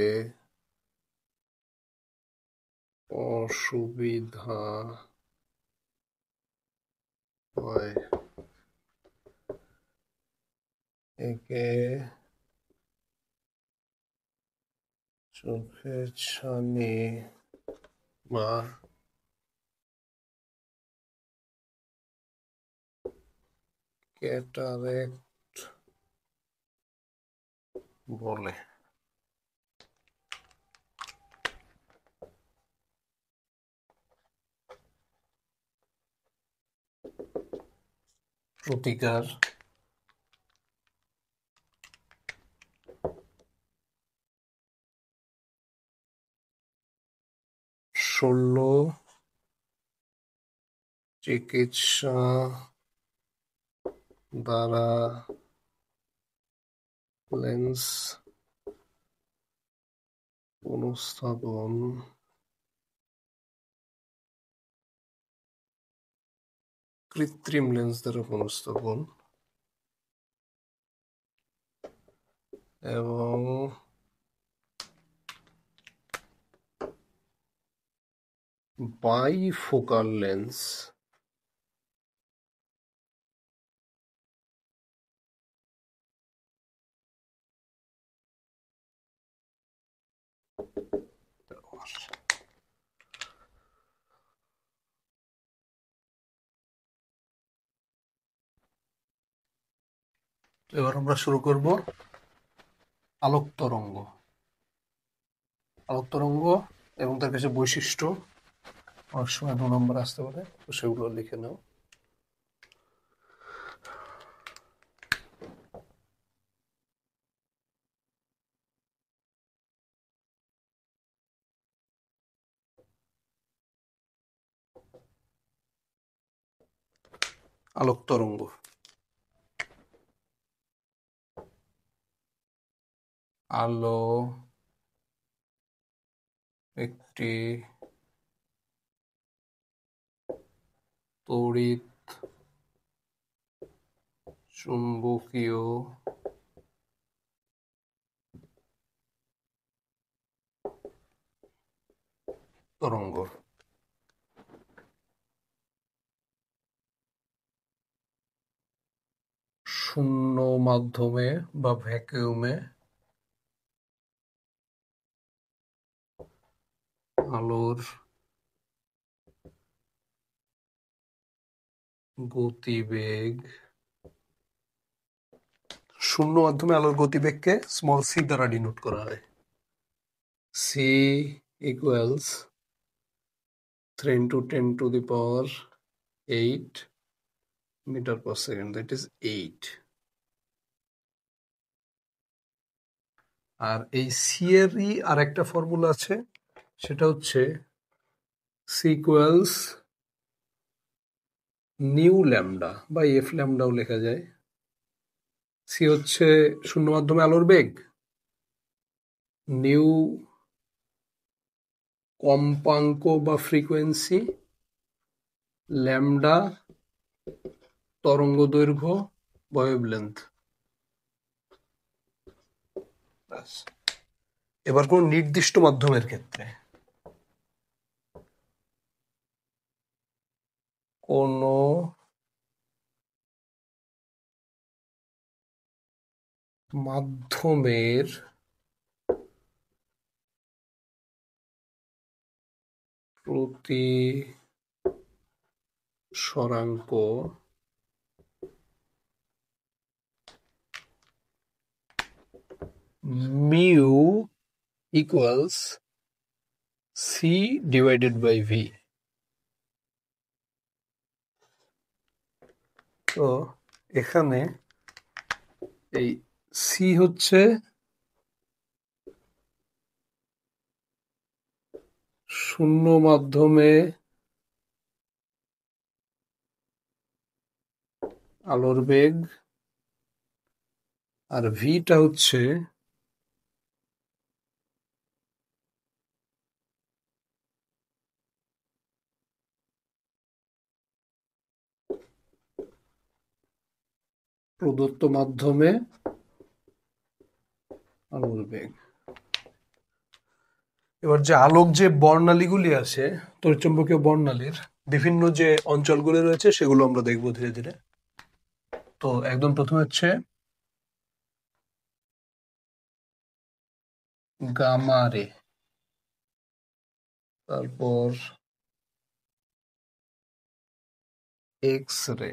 অসুবিধা হয়। একে চোখের ছানি বা ক্যাটারেক্ট বলে। প্রতিকার: শল্য চিকিৎসা দ্বারা লেন্স পুনঃস্থাপন কৃত্রিম লেন্স দ্বারা পুনঃস্থাপন এবং বাইফোকাল লেন্স এবার আমরা শুরু করব আলোক তরঙ্গ। আলোক তরঙ্গ এবং তার কিছু বৈশিষ্ট্য অনেক সময় 2 নম্বর আসতে পারে, তো সেগুলো লিখে নাও। আলোক তরঙ্গ: আলো একটি তড়িৎ চুম্বকীয় তরঙ্গ। শূন্য মাধ্যমে বা ভ্যাকুয়ামে আলোর গতিবেগ, শূন্য মাধ্যমে আলোর গতিবেগকে স্মল সি দ্বারা ডিনোট করা হয়। C equals 3 into 10 to the power 8 meter per second, that is 8. আর এই সি এরই আর একটা ফর্মুলা আছে, সেটা হচ্ছে সি ইকুয়ালস নিউ ল্যামডা বা এফ ল্যামডাও লেখা যায়। সি হচ্ছে শূন্য মাধ্যমে আলোর বেগ, নিউ কম্পাঙ্ক বা ফ্রিকোয়েন্সি, ল্যামডা তরঙ্গ দৈর্ঘ্য বা ওয়েভলেন্থ। এবার কোন নির্দিষ্ট মাধ্যমের ক্ষেত্রে কোন মাধ্যমের প্রতি স্বরাঙ্ক mu equals c divided by v. তো এখানে এই সি হচ্ছে শূন্য মাধ্যমে আলোর বেগ, আর ভিটা হচ্ছে প্রদত্ত মাধ্যমে আলোর বেগ। এবার যে আলোক যে বর্ণালীগুলি আছে, তড়িৎচুম্বকীয় বর্ণালীর বিভিন্ন যে অঞ্চলগুলি রয়েছে সেগুলো আমরা দেখবো ধীরে ধীরে। তো একদম প্রথমে হচ্ছে গামা রে, তারপর এক্স রে,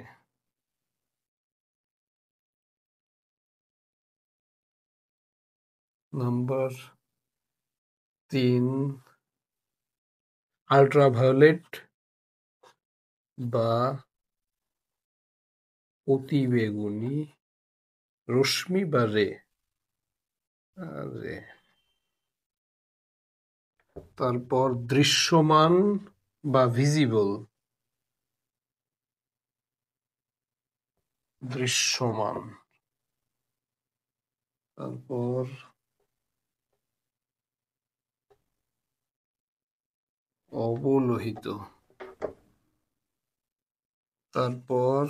নাম্বার 3 আল্ট্রাভায়োলেট বা অতিবেগুনি রশ্মি বা রে। তারপর দৃশ্যমান বা ভিজিবল, দৃশ্যমান। তারপর অবলোহিত, তারপর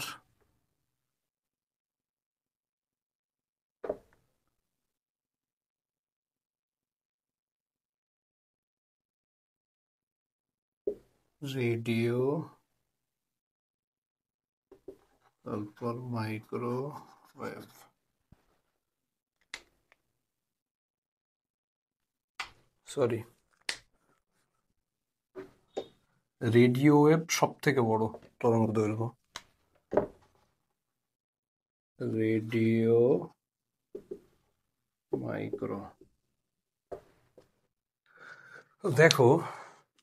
রেডিও, তারপর মাইক্রোওয়েভ। সরি, রেডিও ওয়েভ সব থেকে বড় তরঙ্গ দৈর্ঘ্য। Radio, micro. দেখো,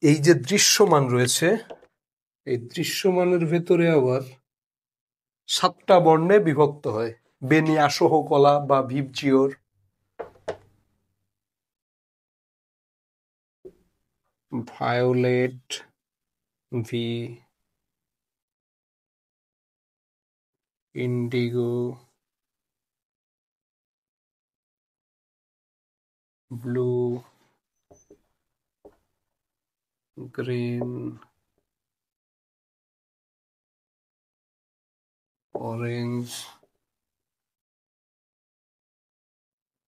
এই যে দৃশ্যমান রয়েছে, এই দৃশ্যমানের ভেতরে আবার 7টা বর্ণে বিভক্ত হয়। বেনি আসহ কলা বা VIBGYOR, violet V, indigo, blue, green, orange,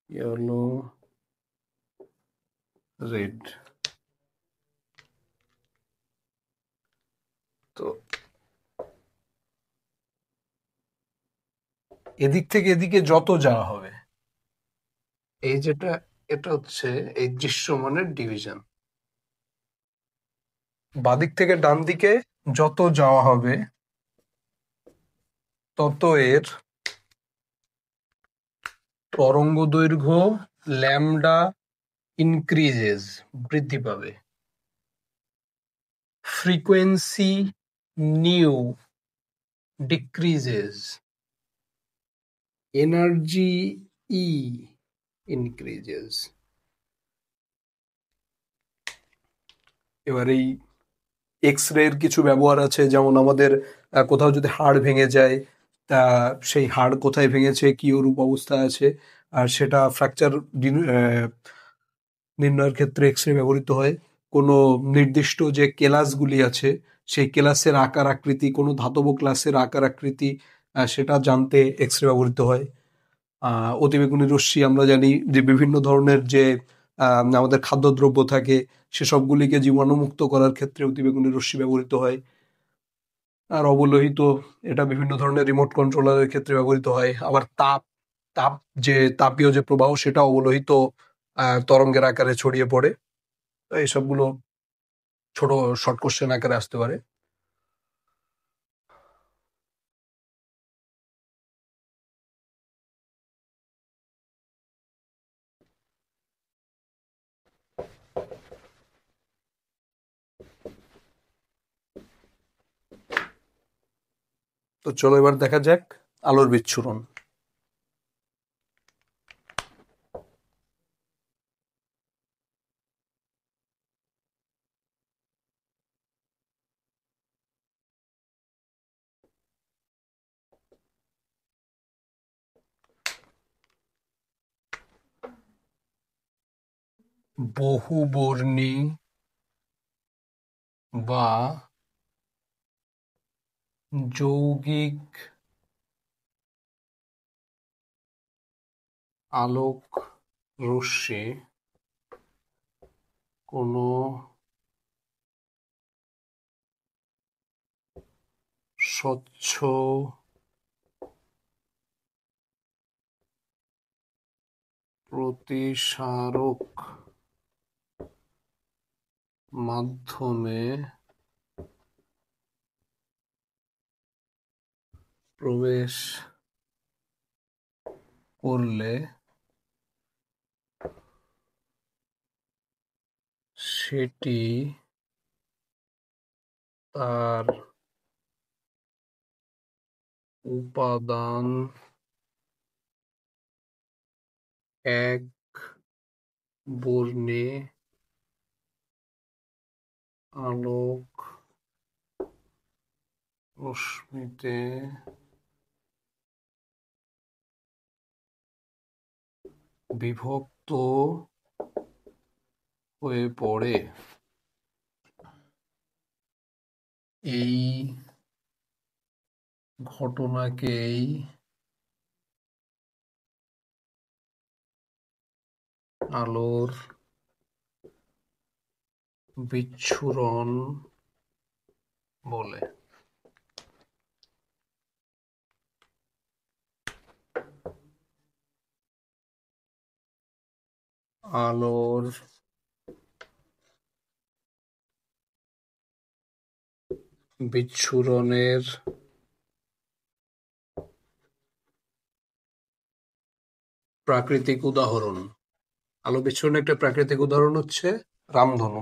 yellow, red. তো এদিক থেকে এদিকে যত যাওয়া হবে, এই যেটা, এটা হচ্ছে এই দৃশ্যমানের ডিভিশন। বাদিক থেকে ডান দিকে যত যাওয়া হবে তত এর তরঙ্গ দৈর্ঘ্য ল্যামডা ইনক্রিজেস, বৃদ্ধি পাবে। ফ্রিকোয়েন্সি নিউ ডিক্রিজেস, এনার্জি ই ইনক্রিজেস। এবার এই এক্স রে এর কিছু ব্যবহার আছে, যেমন আমাদের কোথাও যদি হাড় ভেঙে যায়, তা সেই হাড় কোথায় ভেঙেছে, কি ওরূপ অবস্থা আছে, আর সেটা ফ্র্যাকচার নির্ণয়ের ক্ষেত্রে এক্স রে ব্যবহৃত হয়। কোনো নির্দিষ্ট যে কেলাসগুলি আছে সেই কেলাসের আকার আকৃতি, কোনো ধাতব ক্লাসের আকার আকৃতি, সেটা জানতে এক্স রে ব্যবহৃত হয়। অতিবেগুনি রশ্মি আমরা জানি যে বিভিন্ন ধরনের যে আমাদের খাদ্যদ্রব্য থাকে সেসবগুলিকে জীবাণুমুক্ত করার ক্ষেত্রে অতিবেগুনি রশ্মি ব্যবহৃত হয়। আর অবলোহিত, এটা বিভিন্ন ধরনের রিমোট কন্ট্রোলারের ক্ষেত্রে ব্যবহৃত হয়। আবার তাপ, তাপ যে তাপীয় যে প্রবাহ সেটা অবলোহিত তরঙ্গের আকারে ছড়িয়ে পড়ে। এইসবগুলো ছোট শর্ট কোশ্চেন আকারে আসতে পারে। তো চলো এবার দেখা যাক আলোর বিচ্ছুরণ। বহুবর্ণী বা যৌগিক আলোক রশ্মি কোনো স্বচ্ছ প্রতিসারক মাধ্যমে প্রবেশ করলে সেটি তার উপাদান এক বর্ণে আলোক রশ্মিতে বিভক্ত হয়ে পড়ে। এই ঘটনাকেই আলোর বিচ্ছুরণ বলে। আলোর বিচ্ছুরণের প্রাকৃতিক উদাহরণ, আলো বিচ্ছুরণের একটা প্রাকৃতিক উদাহরণ হচ্ছে রামধনু।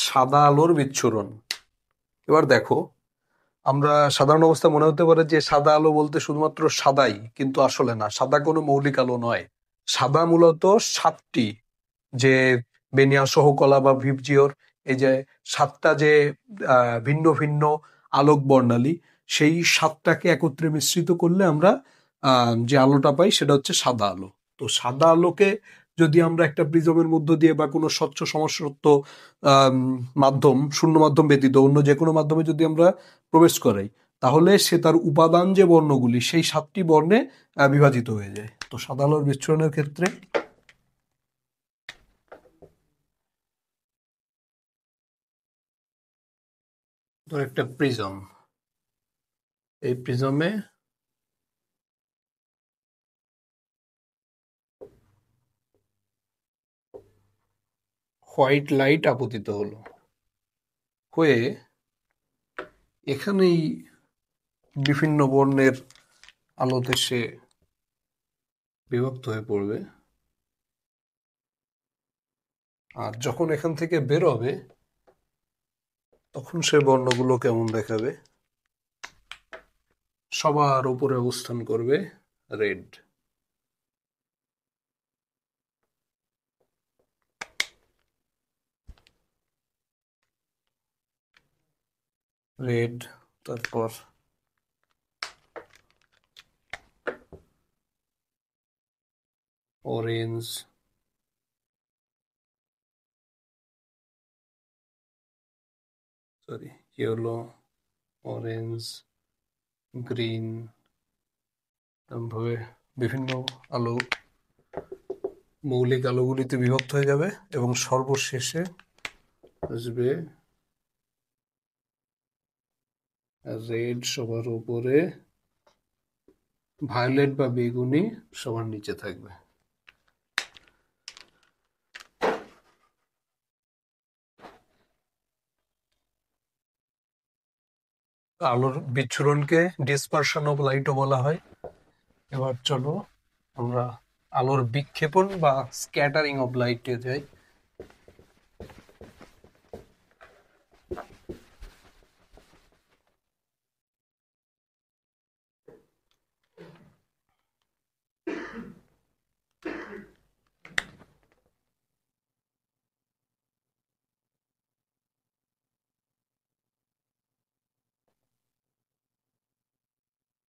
সাদা আলোর বিচ্ছুরণ। এবার দেখো, আমরা সাধারণ অবস্থায় মনে হতে পারে যে সাদা আলো বলতে শুধুমাত্র সাদাই, কিন্তু আসলে না, সাদা কোনো মৌলিক আলো নয়। সাদা মূলত সাতটি, যে বেনিয়া সহকলা বা ভিবজিওর, এই যে সাতটা যে ভিন্ন ভিন্ন আলোক বর্ণালী, সেই সাতটাকে একত্রে মিশ্রিত করলে আমরা যে আলোটা পাই সেটা হচ্ছে সাদা আলো। তো সাদা আলোকে যদি আমরা একটা প্রিজমের মধ্য দিয়ে বা কোনো স্বচ্ছ সমস্ত মাধ্যম, শূন্য মাধ্যম ব্যতীত অন্য যে কোনো মাধ্যমে যদি আমরা প্রবেশ করাই, তাহলে সে তার উপাদান যে বর্ণগুলি সেই সাতটি বর্ণে বিভাজিত হয়ে যায়। তো সাদা আলোর বিচ্ছুরণের ক্ষেত্রে ধর একটা প্রিজম, এই প্রিজমে হোয়াইট লাইট আপতিত হলো, হয়ে এখানেই বিভিন্ন বর্ণের আলোতে সে বিভক্ত হয়ে পড়বে। আর যখন এখান থেকে বেরোবে তখন সে বর্ণগুলো কেমন দেখাবে? সবার উপরে অবস্থান করবে রেড। রেড, তারপর orange, sorry yellow, orange, green, এভাবে বিভিন্ন আলো মৌলিক আলোগুলিতে বিভক্ত হয়ে যাবে এবং সর্বশেষে আসবে রেড সবার উপরে, ভায়োলেট বা বেগুনি সবার নিচে থাকবে। আলোর বিচ্ছুরণকে ডিসপারশন অফ লাইটও বলা হয়। এবার চলো আমরা আলোর বিক্ষেপণ বা স্ক্যাটারিং অফ লাইটে যাই।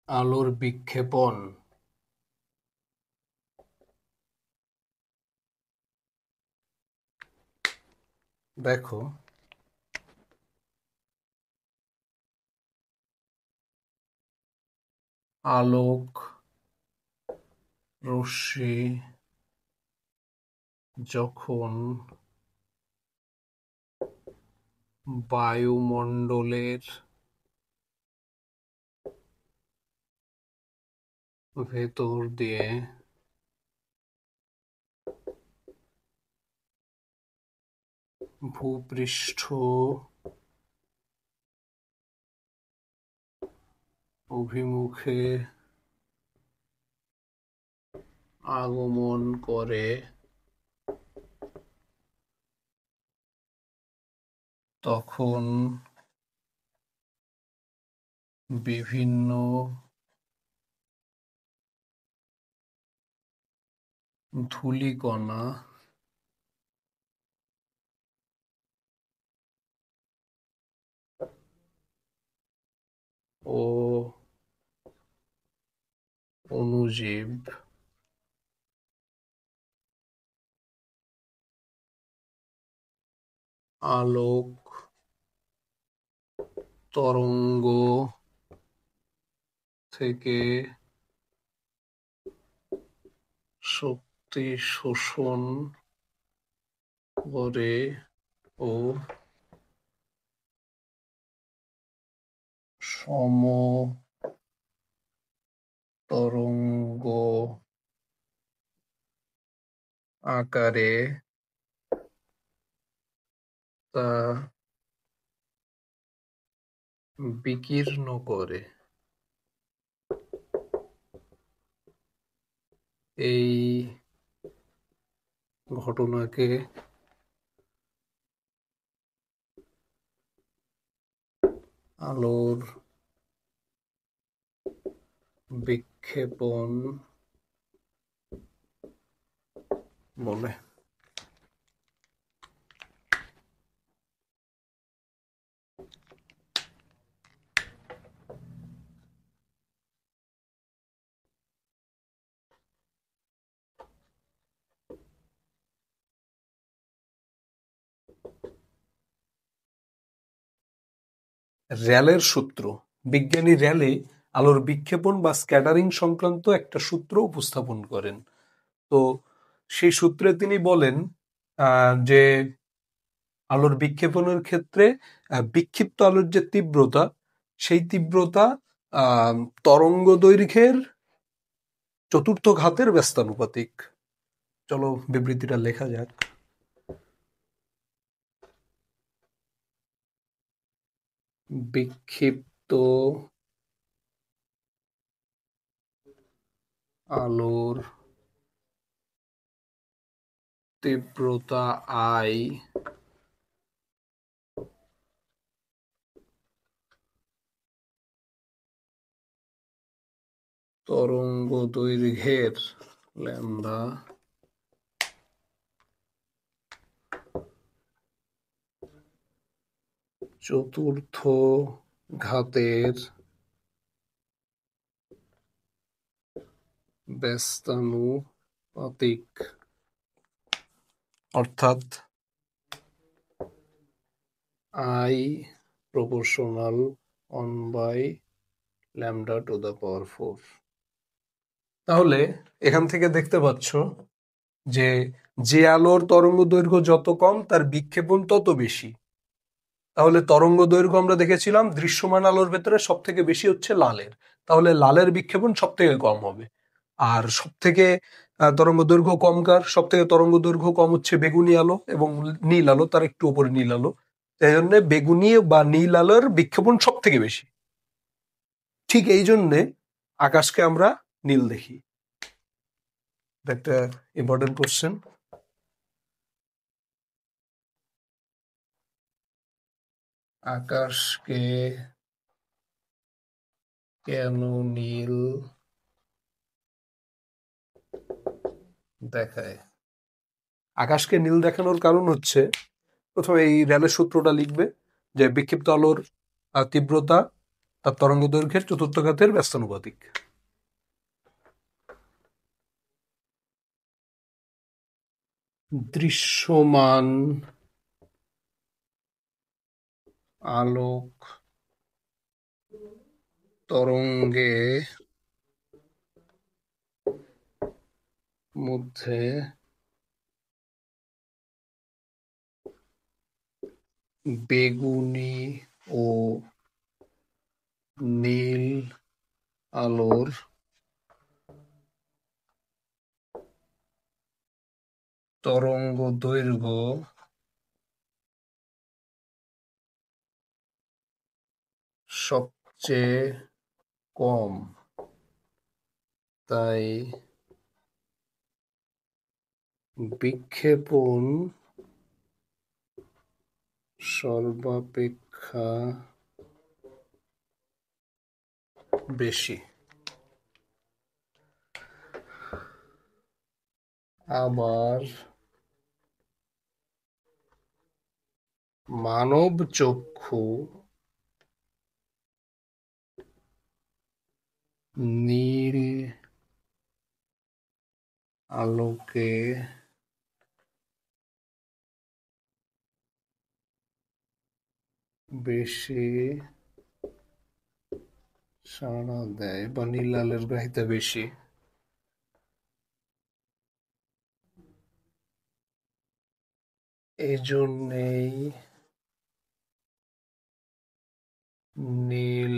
আলোর বিক্ষেপণ দেখো, আলোক রশ্মি যখন বায়ুমণ্ডলের ভেতর দিয়ে ভূপৃষ্ঠ অভিমুখে আগমন করে তখন বিভিন্ন ধূলিকণা ও অণুজীব আলোক তরঙ্গ থেকে শক্তি শোষণ করে ও সম তরঙ্গ আকারে তা বিকীর্ণ করে। এই ঘটনাকে আলোর বিক্ষেপণ বলে। র্যালের সূত্র, বিজ্ঞানী র্যালে আলোর বিক্ষেপণ বা স্ক্যাটারিং সংক্রান্ত একটা সূত্র উপস্থাপন করেন। তো সেই সূত্রে তিনি বলেন যে আলোর বিক্ষেপণের ক্ষেত্রে বিক্ষিপ্ত আলোর যে তীব্রতা, সেই তীব্রতা তরঙ্গ দৈর্ঘ্যের চতুর্থ ঘাতের ব্যস্তানুপাতিক। চলো বিবৃতিটা লেখা যাক। বিক্ষিপ্ত আলোর তীব্রতা I তরঙ্গ দৈর্ঘ্যের ল্যামডা চতুর্থ ঘাতের ব্যস্তানুপাতিক, অর্থাৎ I proportional 1/λ⁴। তাহলে এখান থেকে দেখতে পাচ্ছ যে যে আলোর তরঙ্গ দৈর্ঘ্য যত কম তার বিক্ষেপণ তত বেশি। তাহলে তরঙ্গ দৈর্ঘ্য আমরা দেখেছিলাম দৃশ্যমান আলোর ভেতরে সব থেকে বেশি হচ্ছে লালের, তাহলে লালের বিক্ষেপণ সব থেকে কম হবে। আর সব থেকে তরঙ্গ দৈর্ঘ্য কম কার? সব থেকে তরঙ্গ দৈর্ঘ্য কম হচ্ছে বেগুনি আলো এবং নীল আলো, তার একটু উপরে নীল আলো। এই জন্য বেগুনি বা নীল আলোর বিক্ষেপণ সব থেকে বেশি। ঠিক এই জন্যে আকাশকে আমরা নীল দেখি। একটা ইম্পর্টেন্ট কোশ্চেন। আকাশকে কেন নীল দেখায়? আকাশকে নীল দেখানোর কারণ হচ্ছে, প্রথমে এই র্যালের সূত্রটা লিখবে যে বিক্ষিপ্ত আলোর তীব্রতা তার তরঙ্গ দৈর্ঘ্যের চতুর্থ ঘাতের ব্যস্তানুপাতিক। দৃশ্যমান আলোক তরঙ্গে মধ্যে বেগুনি ও নীল আলোর তরঙ্গ দৈর্ঘ্য সবচেয়ে কম, তাই বিক্ষেপণ সর্বাপেক্ষা বেশি। আবার মানব চক্ষু নীল আলোকে বেশি সাড়া দেয় বা নীল আলোর গ্রাহিতা বেশি। এজন্যেই নীল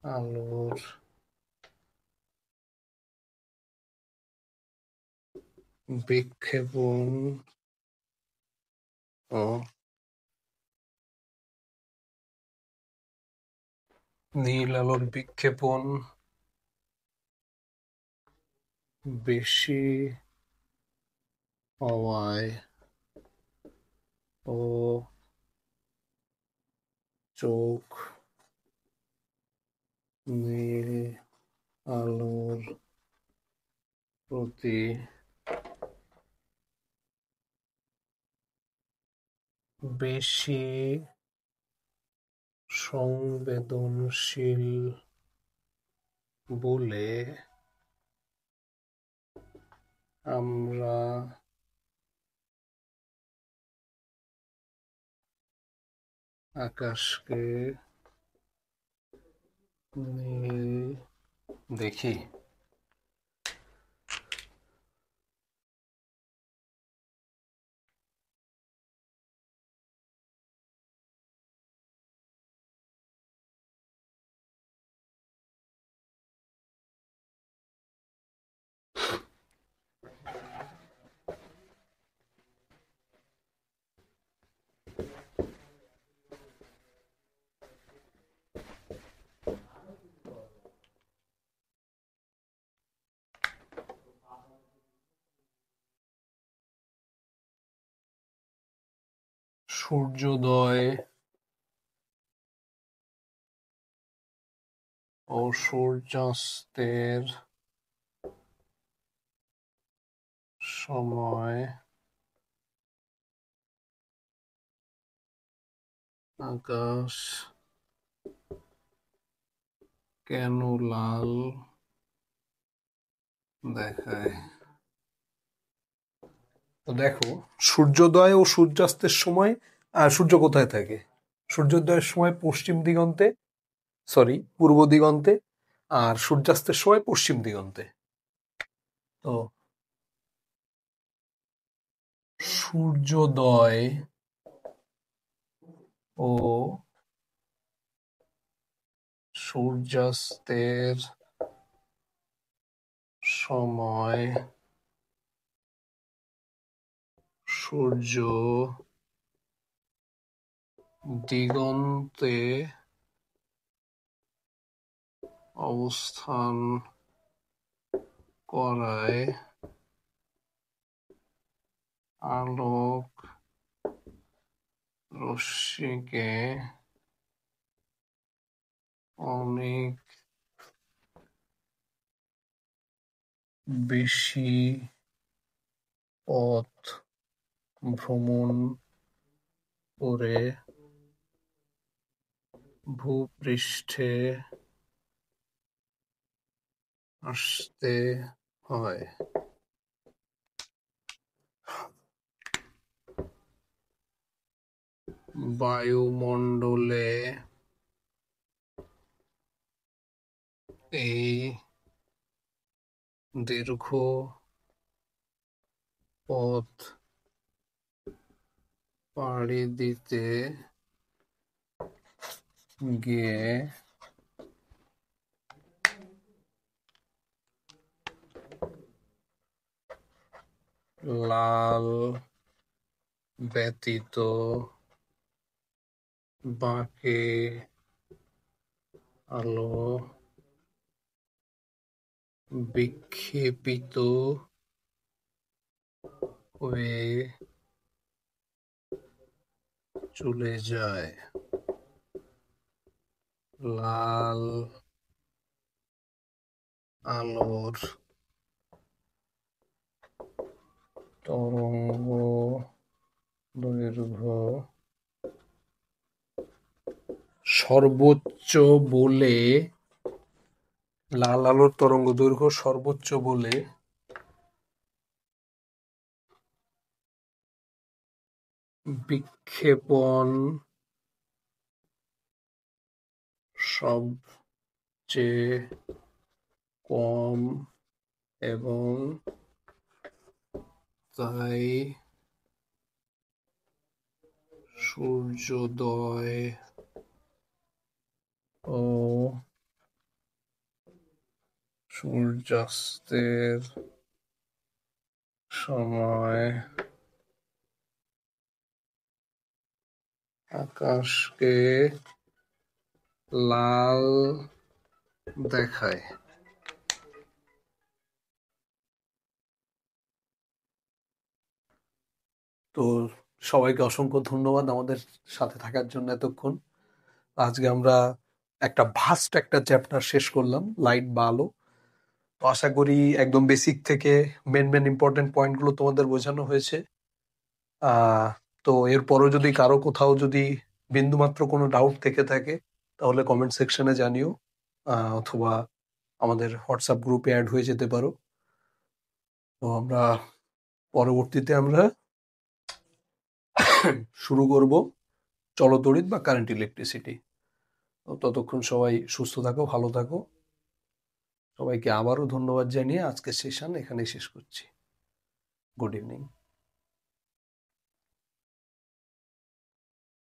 আলোর বিক্ষেপণ নীল আলোর বিক্ষেপণ বেশি হওয়ায় ও চোখ নীল আলোর প্রতি বেশি সংবেদনশীল বলে আমরা আকাশকে নীল দেখি। সূর্যোদয় ও সূর্যাস্তের সময় আকাশ কেন লাল দেখায়? তো দেখো, সূর্যোদয় ও সূর্যাস্তের সময় সূর্য কোথায় থাকে? সূর্যোদয়ের সময় পশ্চিম দিগন্তে, সরি পূর্ব দিগন্তে, আর সূর্যাস্তের সময় পশ্চিম দিগন্তে। তো সূর্যোদয় ও সূর্যাস্তের সময় সূর্য দিগন্তে অবস্থান করায় আলোক রশ্মিকে অনেক বেশি পথ ভ্রমণ করে ভূপৃষ্ঠে আসতে হয়। বায়ুমণ্ডলে এই দীর্ঘ পথ পাড়ি দিতে গিয়ে লাল ব্যতীত বাকি আলো বিক্ষেপিত হয়ে চলে যায়। লাল আলোর তরঙ্গ দৈর্ঘ্য সর্বোচ্চ বলে লাল আলোর তরঙ্গ দৈর্ঘ্য সর্বোচ্চ বলে বিক্ষেপণ সবচেয়ে কম এবং তাই সূর্যোদয় ও সূর্যাস্তের সময় আকাশকে লাল দেখায়। তো সবাইকে অসংখ্য ধন্যবাদ আমাদের সাথে থাকার জন্য এতক্ষণ। আজকে আমরা একটা ভাস্ট একটা চ্যাপ্টার শেষ করলাম, লাইট বা আলো। তো আশা করি একদম বেসিক থেকে মেন ইম্পর্টেন্ট পয়েন্টগুলো তোমাদের বোঝানো হয়েছে। তো এরপরও যদি কারো কোথাও যদি বিন্দুমাত্র কোনো ডাউট থেকে থাকে তাহলে কমেন্ট সেকশনে জানিও, অথবা আমাদের হোয়াটসঅ্যাপ গ্রুপে অ্যাড হয়ে যেতে পারো। তো আমরা পরবর্তীতে আমরা শুরু করব চলতড়িৎ বা কারেন্ট ইলেকট্রিসিটি। তো ততক্ষণ সবাই সুস্থ থাকো, ভালো থাকো। সবাইকে আবারও ধন্যবাদ জানিয়ে আজকের সেশন এখানেই শেষ করছি। Good evening.